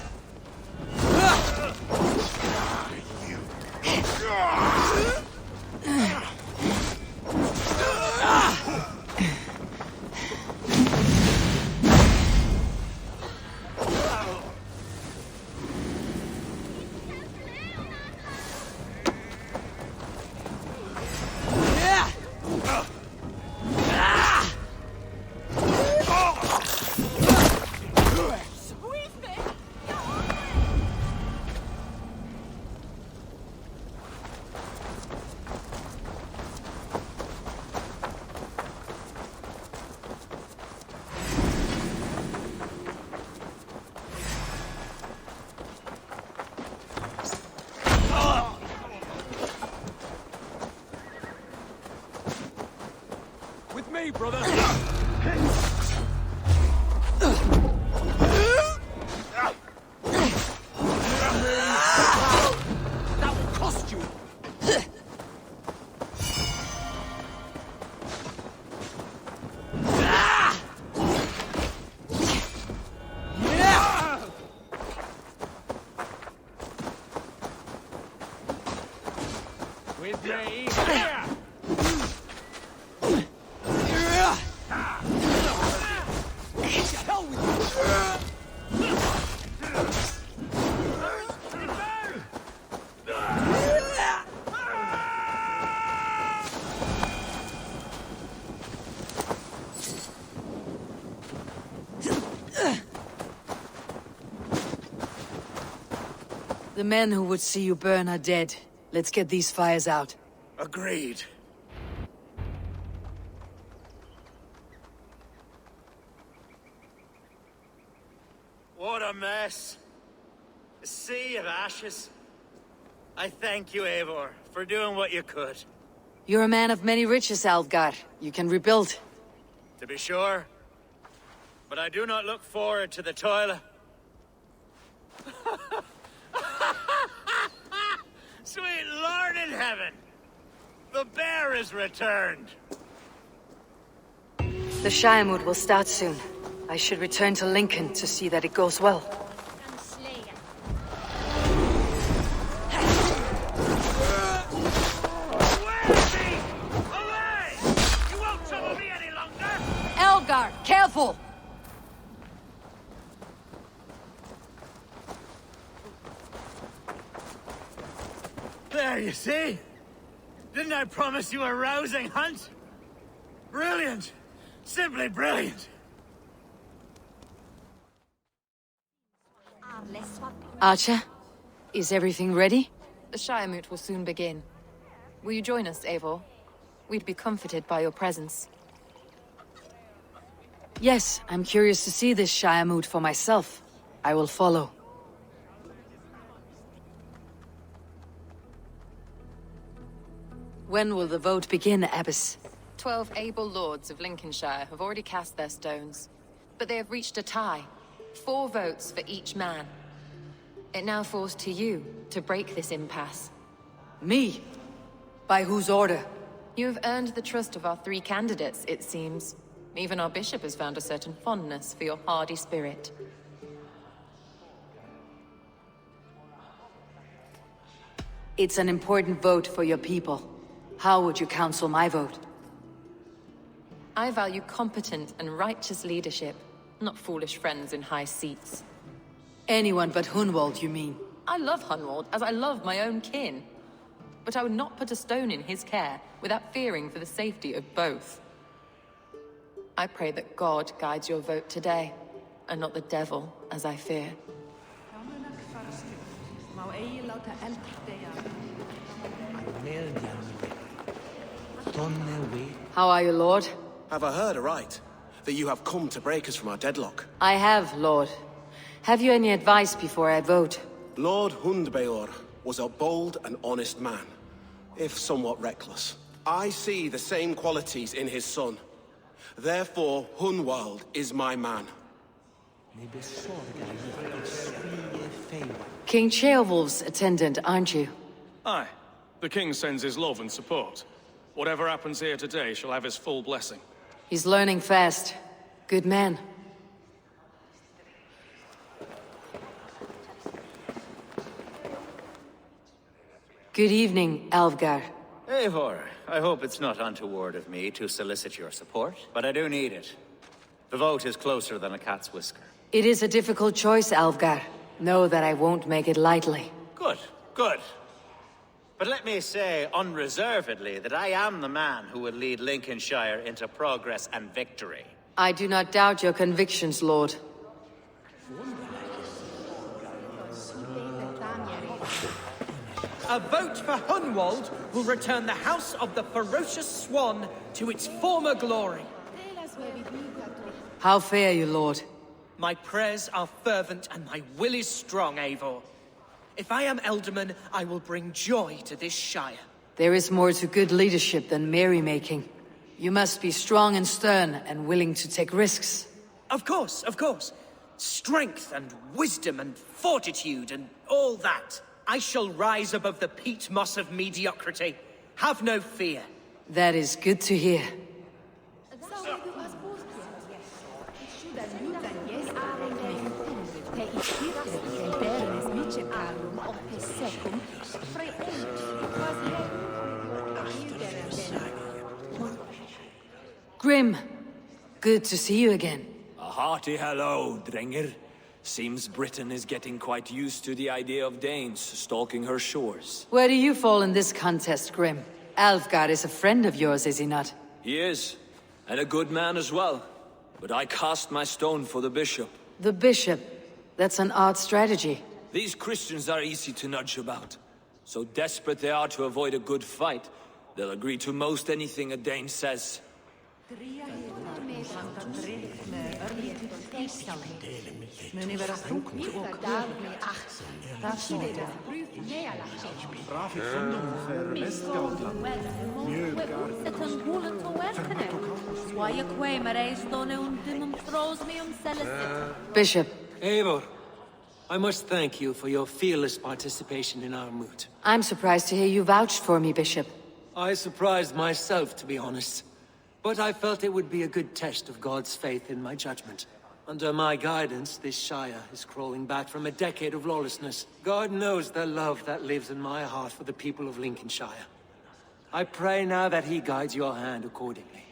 [SPEAKER 16] Hey, brother!
[SPEAKER 6] That will cost you!
[SPEAKER 8] With me!
[SPEAKER 1] The men who would see you burn are dead. Let's get these fires out.
[SPEAKER 6] Agreed. What a mess. A sea of ashes. I thank you, Eivor, for doing what you could.
[SPEAKER 1] You're a man of many riches, Alfgar. You can rebuild.
[SPEAKER 6] To be sure. But I do not look forward to the toil. Sweet Lord in heaven! The bear is returned!
[SPEAKER 1] The Shiremood will start soon. I should return to Lincoln to see that it goes well. Elgar, careful!
[SPEAKER 6] There, you see? Didn't I promise you a rousing hunt? Brilliant! Simply brilliant!
[SPEAKER 1] Archer, is everything ready?
[SPEAKER 11] The Shiremoot will soon begin. Will you join us, Eivor? We'd be comforted by your presence.
[SPEAKER 1] Yes, I'm curious to see this Shiremoot for myself. I will follow. When will the vote begin, Abbess?
[SPEAKER 11] 12 able lords of Lincolnshire have already cast their stones, but they have reached a tie. 4 votes for each man. It now falls to you to break this impasse.
[SPEAKER 1] Me? By whose order?
[SPEAKER 11] You have earned the trust of our 3 candidates, it seems. Even our bishop has found a certain fondness for your hardy spirit.
[SPEAKER 1] It's an important vote for your people. How would you counsel my vote?
[SPEAKER 11] I value competent and righteous leadership, not foolish friends in high seats.
[SPEAKER 1] Anyone but Hunwald, you mean?
[SPEAKER 11] I love Hunwald as I love my own kin. But I would not put a stone in his care without fearing for the safety of both. I pray that God guides your vote today, and not the devil, as I fear.
[SPEAKER 1] How are you, Lord?
[SPEAKER 17] Have I heard aright? That you have come to break us from our deadlock?
[SPEAKER 1] I have, Lord. Have you any advice before I vote?
[SPEAKER 17] Lord Hundbeor was a bold and honest man, if somewhat reckless. I see the same qualities in his son. Therefore, Hunwald is my man.
[SPEAKER 1] King Ceolwulf's attendant, aren't you?
[SPEAKER 18] Aye. The king sends his love and support. Whatever happens here today shall have his full blessing.
[SPEAKER 1] He's learning fast. Good man. Good evening, Alvgar.
[SPEAKER 6] Eivor, I hope it's not untoward of me to solicit your support, but I do need it. The vote is closer than a cat's whisker.
[SPEAKER 1] It is a difficult choice, Alvgar. Know that I won't make it lightly.
[SPEAKER 6] Good, good. But let me say unreservedly that I am the man who will lead Lincolnshire into progress and victory.
[SPEAKER 1] I do not doubt your convictions, Lord.
[SPEAKER 3] A vote for Hunwald will return the House of the Ferocious Swan to its former glory.
[SPEAKER 1] How fare you, Lord?
[SPEAKER 3] My prayers are fervent and my will is strong, Eivor. If I am Elderman, I will bring joy to this shire.
[SPEAKER 1] There is more to good leadership than merrymaking. You must be strong and stern and willing to take risks.
[SPEAKER 3] Of course, of course. Strength and wisdom and fortitude and all that. I shall rise above the peat moss of mediocrity. Have no fear.
[SPEAKER 1] That is good to hear. Grim, good to see you again.
[SPEAKER 16] A hearty hello, Drenger. Seems Britain is getting quite used to the idea of Danes stalking her shores.
[SPEAKER 1] Where do you fall in this contest, Grim? Alfgar is a friend of yours, is he not?
[SPEAKER 16] He is, and a good man as well. But I cast my stone for the bishop.
[SPEAKER 1] The bishop? That's an odd strategy.
[SPEAKER 16] These Christians are easy to nudge about. So desperate they are to avoid a good fight, they'll agree to most anything a Dane says.
[SPEAKER 1] Bishop.
[SPEAKER 10] Eivor, I must thank you for your fearless participation in our moot.
[SPEAKER 1] I'm surprised to hear you vouched for me, Bishop.
[SPEAKER 10] I surprised myself, to be honest. But I felt it would be a good test of God's faith in my judgment. Under my guidance, this Shire is crawling back from a decade of lawlessness. God knows the love that lives in my heart for the people of Lincolnshire. I pray now that he guides your hand accordingly.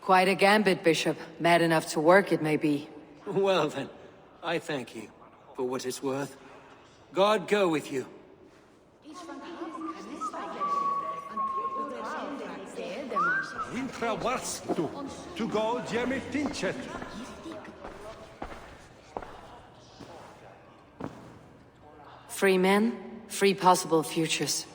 [SPEAKER 1] Quite a gambit, Bishop. Mad enough to work, it may be.
[SPEAKER 10] Well then, I thank you for what it's worth. God go with you.
[SPEAKER 19] To go Jemmy Tinchet.
[SPEAKER 1] Free men, free possible futures.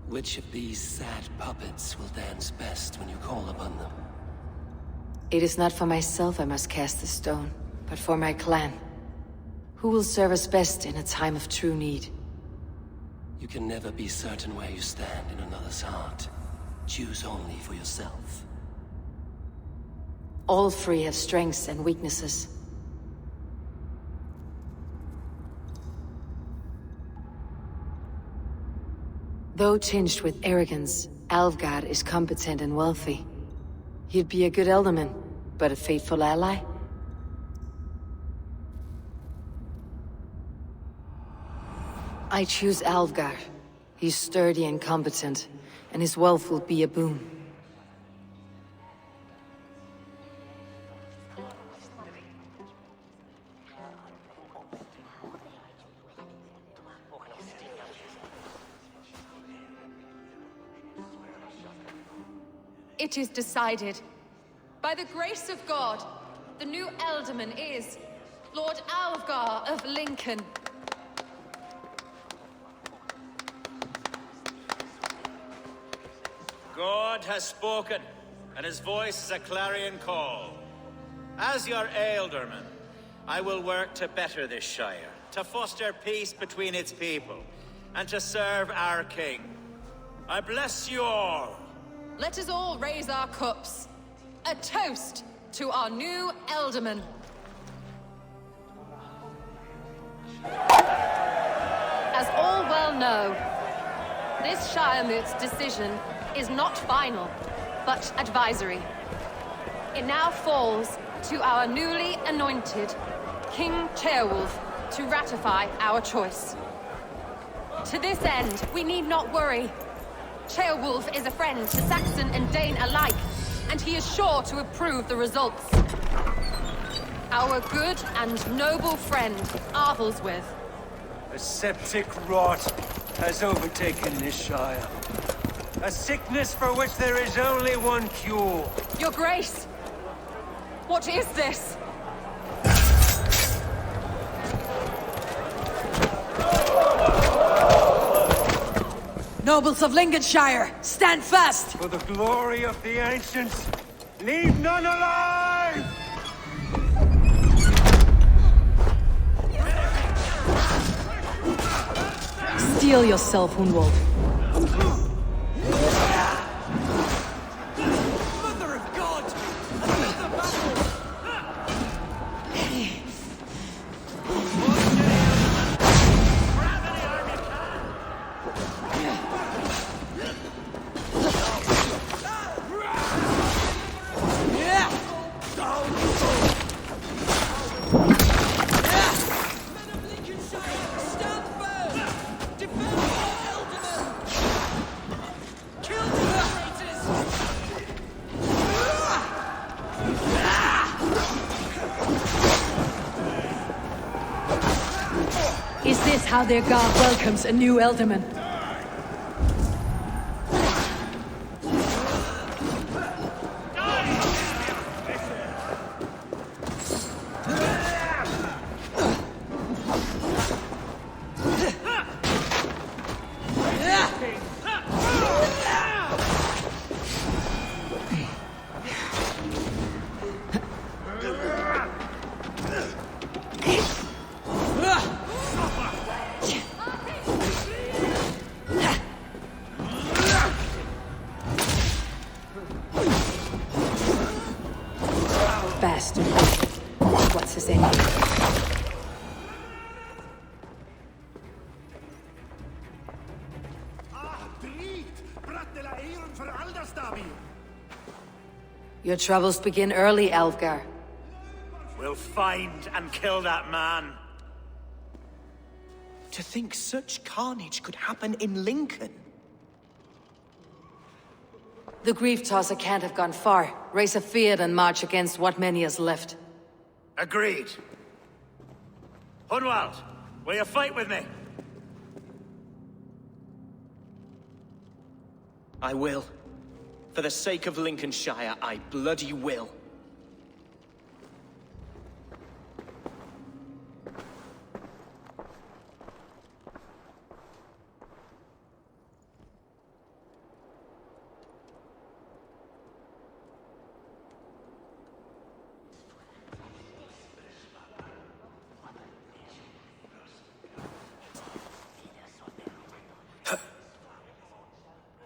[SPEAKER 20] Which of these sad puppets will dance best when you call upon them?
[SPEAKER 1] It is not for myself I must cast the stone, but for my clan. Who will serve us best in a time of true need?
[SPEAKER 20] You can never be certain where you stand in another's heart. Choose only for yourself.
[SPEAKER 1] All three have strengths and weaknesses. Though tinged with arrogance, Alvgar is competent and wealthy. He'd be a good elderman, but a faithful ally? I choose Alvgar. He's sturdy and competent, and his wealth will be a boon.
[SPEAKER 11] It is decided. By the grace of God, the new Alderman is Lord Alfgar of Lincoln.
[SPEAKER 6] God has spoken, and his voice is a clarion call. As your Alderman, I will work to better this Shire, to foster peace between its people, and to serve our king. I bless you all.
[SPEAKER 11] Let us all raise our cups. A toast to our new Alderman. As all well know, this Shiremoot's decision is not final, but advisory. It now falls to our newly anointed King Ceolwulf to ratify our choice. To this end, we need not worry. Ceolwulf is a friend to Saxon and Dane alike, and he is sure to approve the results. Our good and noble friend, Arthelswith.
[SPEAKER 21] A septic rot has overtaken this Shire. A sickness for which there is only one cure.
[SPEAKER 11] Your Grace! What is this?
[SPEAKER 1] Nobles of Lincolnshire, stand fast!
[SPEAKER 21] For the glory of the ancients, leave none alive!
[SPEAKER 1] Steel yourself, Hunwald.
[SPEAKER 3] Mother of God! Another battle!
[SPEAKER 1] Is this how their god welcomes a new Alderman? Bastard. What's his name? Your troubles begin early, Alfgar.
[SPEAKER 6] We'll find and kill that man.
[SPEAKER 3] To think such carnage could happen in Lincoln.
[SPEAKER 1] The grief tosser can't have gone far. Raise a field and march against what many is left.
[SPEAKER 6] Agreed. Hunwald, will you fight with me?
[SPEAKER 3] I will. For the sake of Lincolnshire, I bloody will.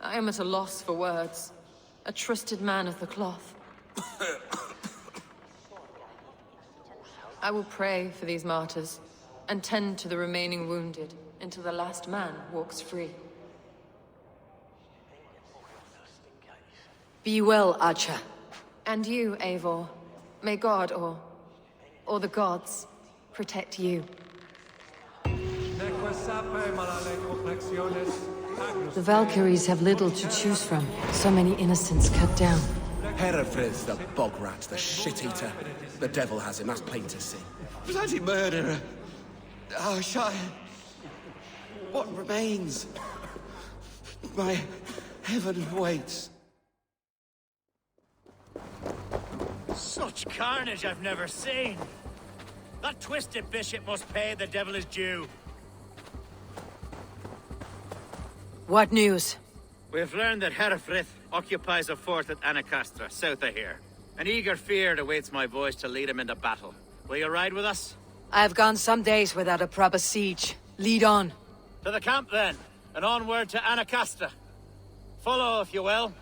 [SPEAKER 11] I am at a loss for words. A trusted man of the cloth. I will pray for these martyrs, and tend to the remaining wounded, until the last man walks free.
[SPEAKER 1] Be well, Archer.
[SPEAKER 11] And you, Eivor. May God, or the gods, protect you.
[SPEAKER 1] The Valkyries have little to choose from. So many innocents cut down.
[SPEAKER 17] Herefrith, the bog rat, the shit-eater. The devil has him, that's plain to see.
[SPEAKER 2] Bloody murderer! Our Shire. What remains? My heaven waits.
[SPEAKER 6] Such carnage I've never seen. That twisted bishop must pay the devil his due.
[SPEAKER 1] What news?
[SPEAKER 6] We've learned that Herefrith occupies a fort at Anercastra, south of here. An eager fear awaits my boys to lead him into battle. Will you ride with us?
[SPEAKER 1] I've gone some days without a proper siege. Lead on.
[SPEAKER 6] To the camp, then, and onward to Anercastra. Follow, if you will.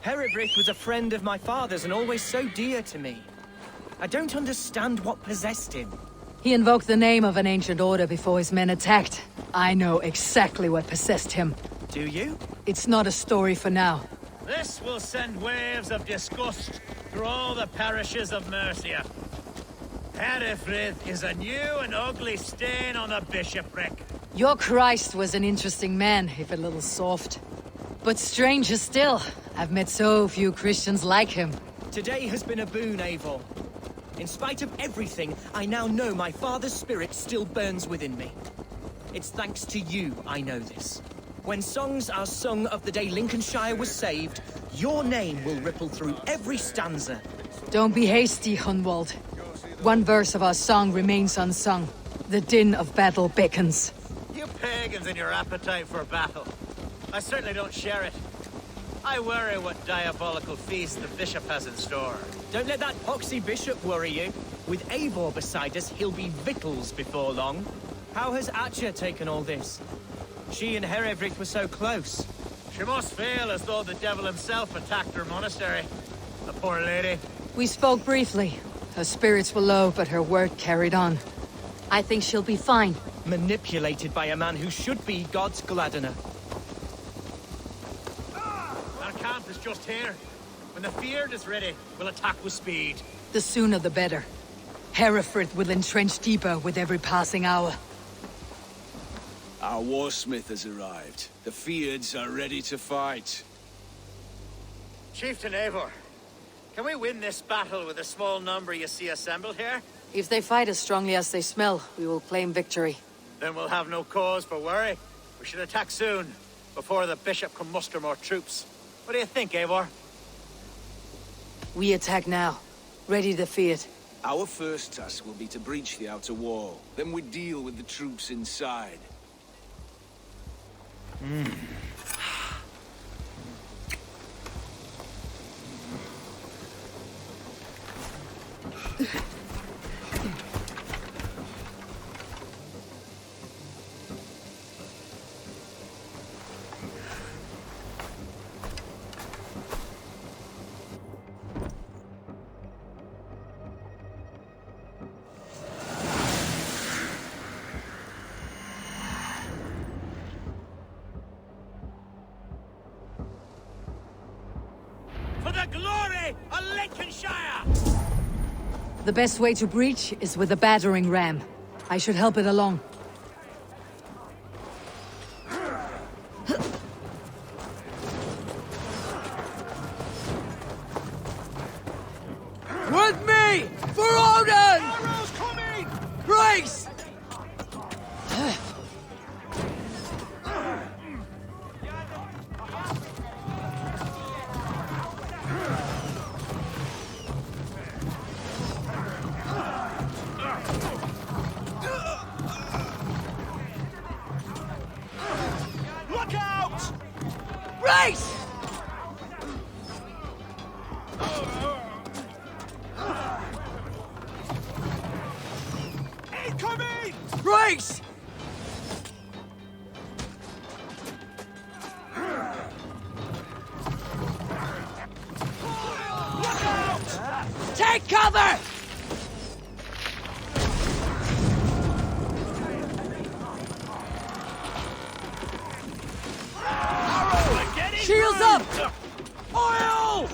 [SPEAKER 3] Herefrith was a friend of my father's and always so dear to me. I don't understand what possessed him.
[SPEAKER 1] He invoked the name of an ancient order before his men attacked. I know exactly what possessed him.
[SPEAKER 3] Do you?
[SPEAKER 1] It's not a story for now.
[SPEAKER 6] This will send waves of disgust through all the parishes of Mercia. Herefrith is a new and ugly stain on the bishopric.
[SPEAKER 1] Your Christ was an interesting man, if a little soft. But stranger still, I've met so few Christians like him.
[SPEAKER 3] Today has been a boon, Eivor. In spite of everything, I now know my father's spirit still burns within me. It's thanks to you I know this. When songs are sung of the day Lincolnshire was saved, your name will ripple through every stanza.
[SPEAKER 1] Don't be hasty, Hunwald. One verse of our song remains unsung. The din of battle beckons.
[SPEAKER 6] You pagans and your appetite for battle. I certainly don't share it. I worry what diabolical feast the bishop has in store.
[SPEAKER 3] Don't let that poxy bishop worry you. With Eivor beside us, he'll be victuals before long. How has Atcha taken all this? She and Herefrith were so close.
[SPEAKER 6] She must feel as though the devil himself attacked her monastery. The poor lady.
[SPEAKER 1] We spoke briefly. Her spirits were low, but her word carried on. I think she'll be fine.
[SPEAKER 3] Manipulated by a man who should be God's gladdener.
[SPEAKER 6] Our camp is just here. When the Feared is ready, we'll attack with speed.
[SPEAKER 1] The sooner the better. Herefrith will entrench deeper with every passing hour.
[SPEAKER 13] Our warsmith has arrived. The Feards are ready to fight.
[SPEAKER 6] Chieftain Eivor, can we win this battle with the small number you see assembled here?
[SPEAKER 1] If they fight as strongly as they smell, we will claim victory.
[SPEAKER 6] Then we'll have no cause for worry. We should attack soon, before the bishop can muster more troops. What do you think, Eivor?
[SPEAKER 1] We attack now. Ready to fight.
[SPEAKER 13] Our first task will be to breach the outer wall. Then we deal with the troops inside.
[SPEAKER 6] For the glory of Lincolnshire!
[SPEAKER 1] The best way to breach is with a battering ram. I should help it along.
[SPEAKER 2] With me! For Odin! Arrows coming! Brace! Look out! Brace! Incoming! Brace! Look out! Take cover! Shields up! Oil!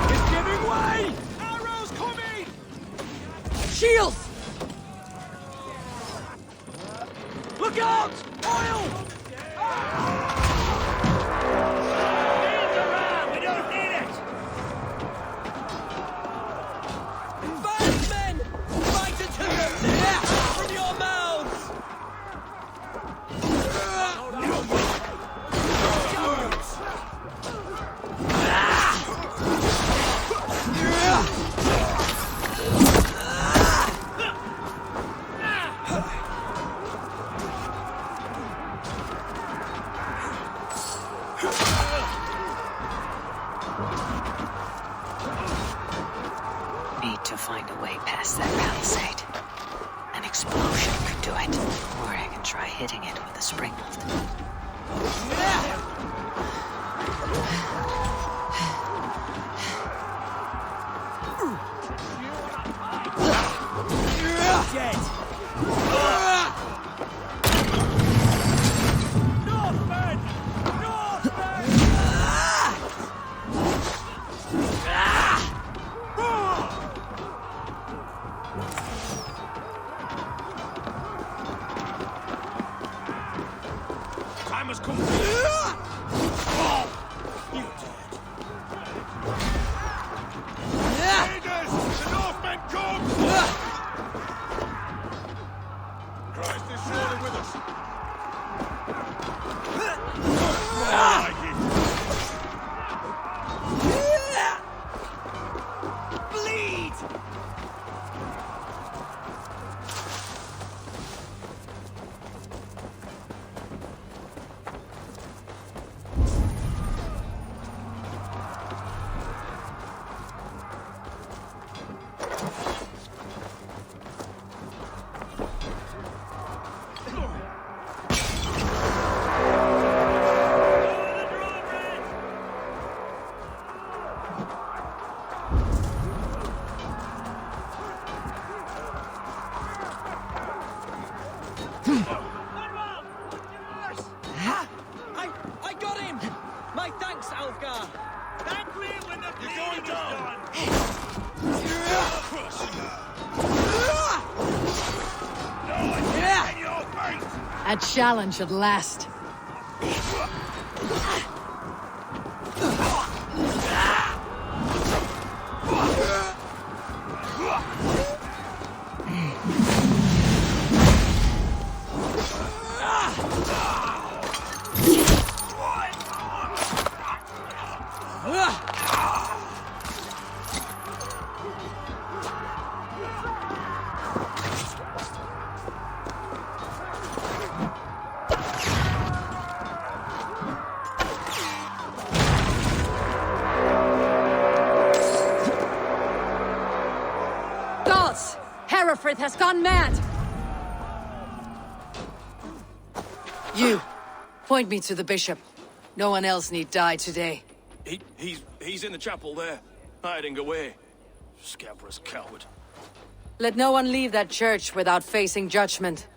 [SPEAKER 2] It's giving way! Arrows coming! Shields!
[SPEAKER 1] way past that palisade. An explosion could do it. Or I can try hitting it with a springbolt.
[SPEAKER 2] Dead!
[SPEAKER 16] Time has come.
[SPEAKER 7] Raiders! The Northmen come! Christ is surely with us.
[SPEAKER 2] Bleed!
[SPEAKER 3] I got him! My thanks, Alfgar!
[SPEAKER 16] Thank me when the bleeding is done!
[SPEAKER 2] Yeah!
[SPEAKER 16] In your face!
[SPEAKER 1] A challenge at last. Gods! Hereford has gone mad! You, point me to the bishop. No one else need die today.
[SPEAKER 18] He's in the chapel there, hiding away. Scabrous coward.
[SPEAKER 1] Let no one leave that church without facing judgment.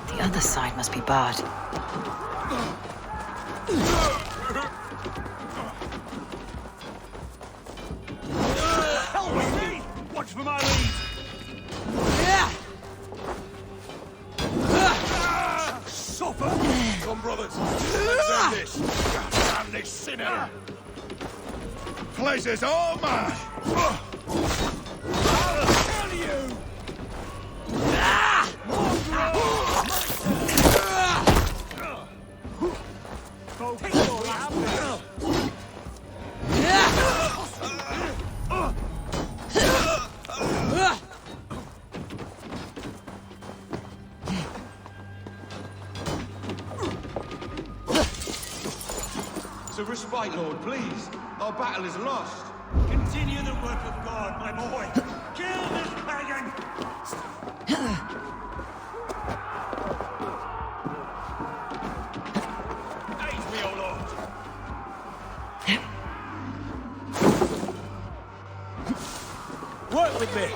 [SPEAKER 1] The other side must be barred.
[SPEAKER 16] Watch for my lead!
[SPEAKER 7] Suffer! Come, brothers. Let's end this. Damn this sinner! Pleasure's all mine! I'll tell you!
[SPEAKER 13] So respite, Lord, please. Our battle is lost.
[SPEAKER 16] Continue the work of God, my boy! Kill this pagan! Aid me, O Lord!
[SPEAKER 2] Work with me!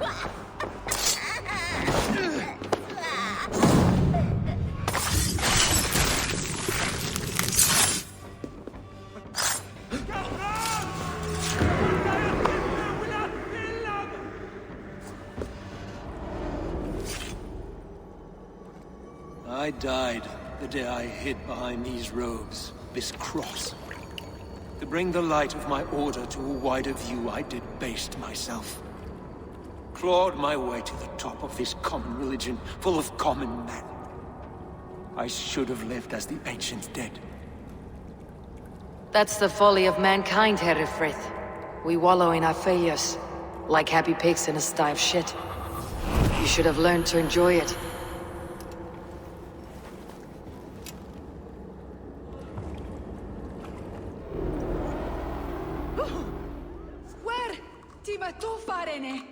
[SPEAKER 15] Swat!
[SPEAKER 10] I died the day I hid behind these robes, this cross. To bring the light of my order to a wider view, I debased myself. Clawed my way to the top of this common religion, full of common men. I should have lived as the ancient dead.
[SPEAKER 1] That's the folly of mankind, Herefrith. We wallow in our failures, like happy pigs in a sty of shit. You should have learned to enjoy it.
[SPEAKER 2] Where? Tima tu farene?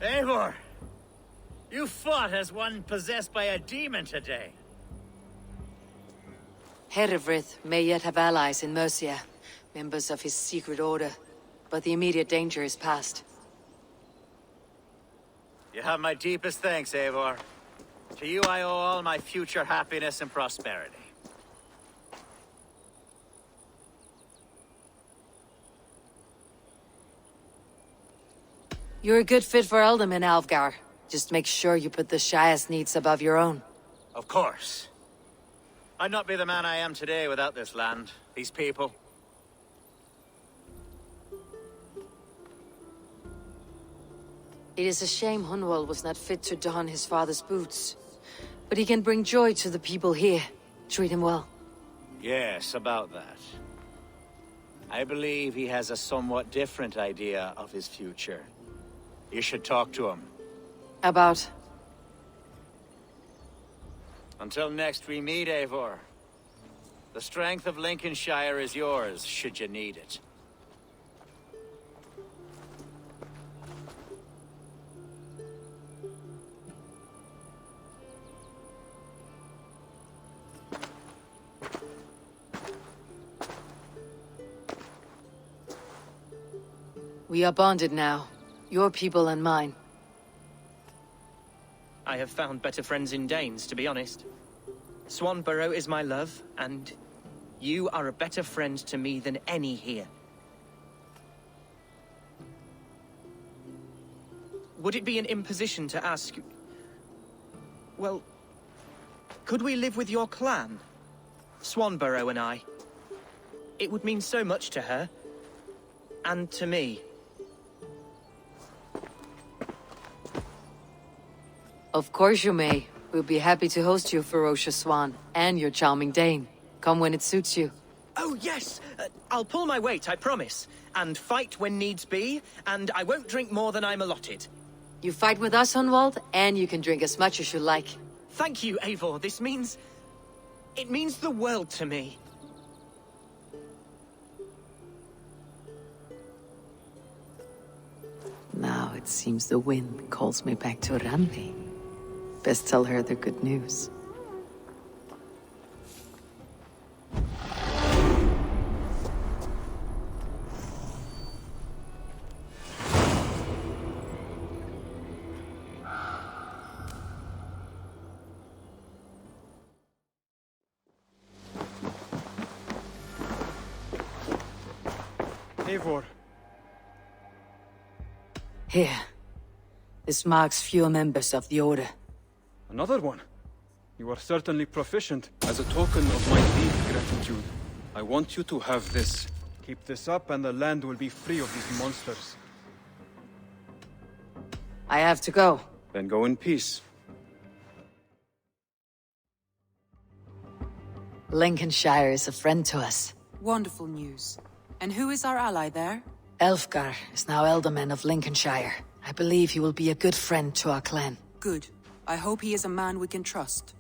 [SPEAKER 6] Eivor! You fought as one possessed by a demon today.
[SPEAKER 1] Herefrith may yet have allies in Mercia, members of his secret order, but the immediate danger is past.
[SPEAKER 6] You have my deepest thanks, Eivor. To you I owe all my future happiness and prosperity.
[SPEAKER 1] You're a good fit for Ealdorman, Alfgar. Just make sure you put the Shire's needs above your own.
[SPEAKER 6] Of course. I'd not be the man I am today without this land, these people.
[SPEAKER 1] It is a shame Hunwald was not fit to don his father's boots. But he can bring joy to the people here. Treat him well.
[SPEAKER 6] Yes, about that. I believe he has a somewhat different idea of his future. You should talk to him.
[SPEAKER 1] About?
[SPEAKER 6] Until next we meet, Eivor. The strength of Lincolnshire is yours, should you need it.
[SPEAKER 1] We are bonded now. Your people and mine.
[SPEAKER 3] I have found better friends in Danes, to be honest. Swanborough is my love, and you are a better friend to me than any here. Would it be an imposition to ask... Well, could we live with your clan? Swanborough and I. It would mean so much to her. And to me.
[SPEAKER 1] Of course you may. We'll be happy to host you, ferocious swan, and your charming Dane. Come when it suits you.
[SPEAKER 3] Oh, yes! I'll pull my weight, I promise. And fight when needs be, and I won't drink more than I'm allotted.
[SPEAKER 1] You fight with us, Hunwald, and you can drink as much as you like.
[SPEAKER 3] Thank you, Eivor. This means... it means the world to me.
[SPEAKER 1] Now it seems the wind calls me back to Randi. Best tell her the good news.
[SPEAKER 19] Eivor.
[SPEAKER 1] Here. This marks fewer members of the Order.
[SPEAKER 19] Another one? You are certainly proficient. As a token of my deep gratitude, I want you to have this. Keep this up and the land will be free of these monsters.
[SPEAKER 1] I have to go.
[SPEAKER 19] Then go in peace.
[SPEAKER 1] Lincolnshire is a friend to us.
[SPEAKER 4] Wonderful news. And who is our ally there?
[SPEAKER 1] Elfgar is now Ealdorman of Lincolnshire. I believe he will be a good friend to our clan.
[SPEAKER 4] Good. I hope he is a man we can trust.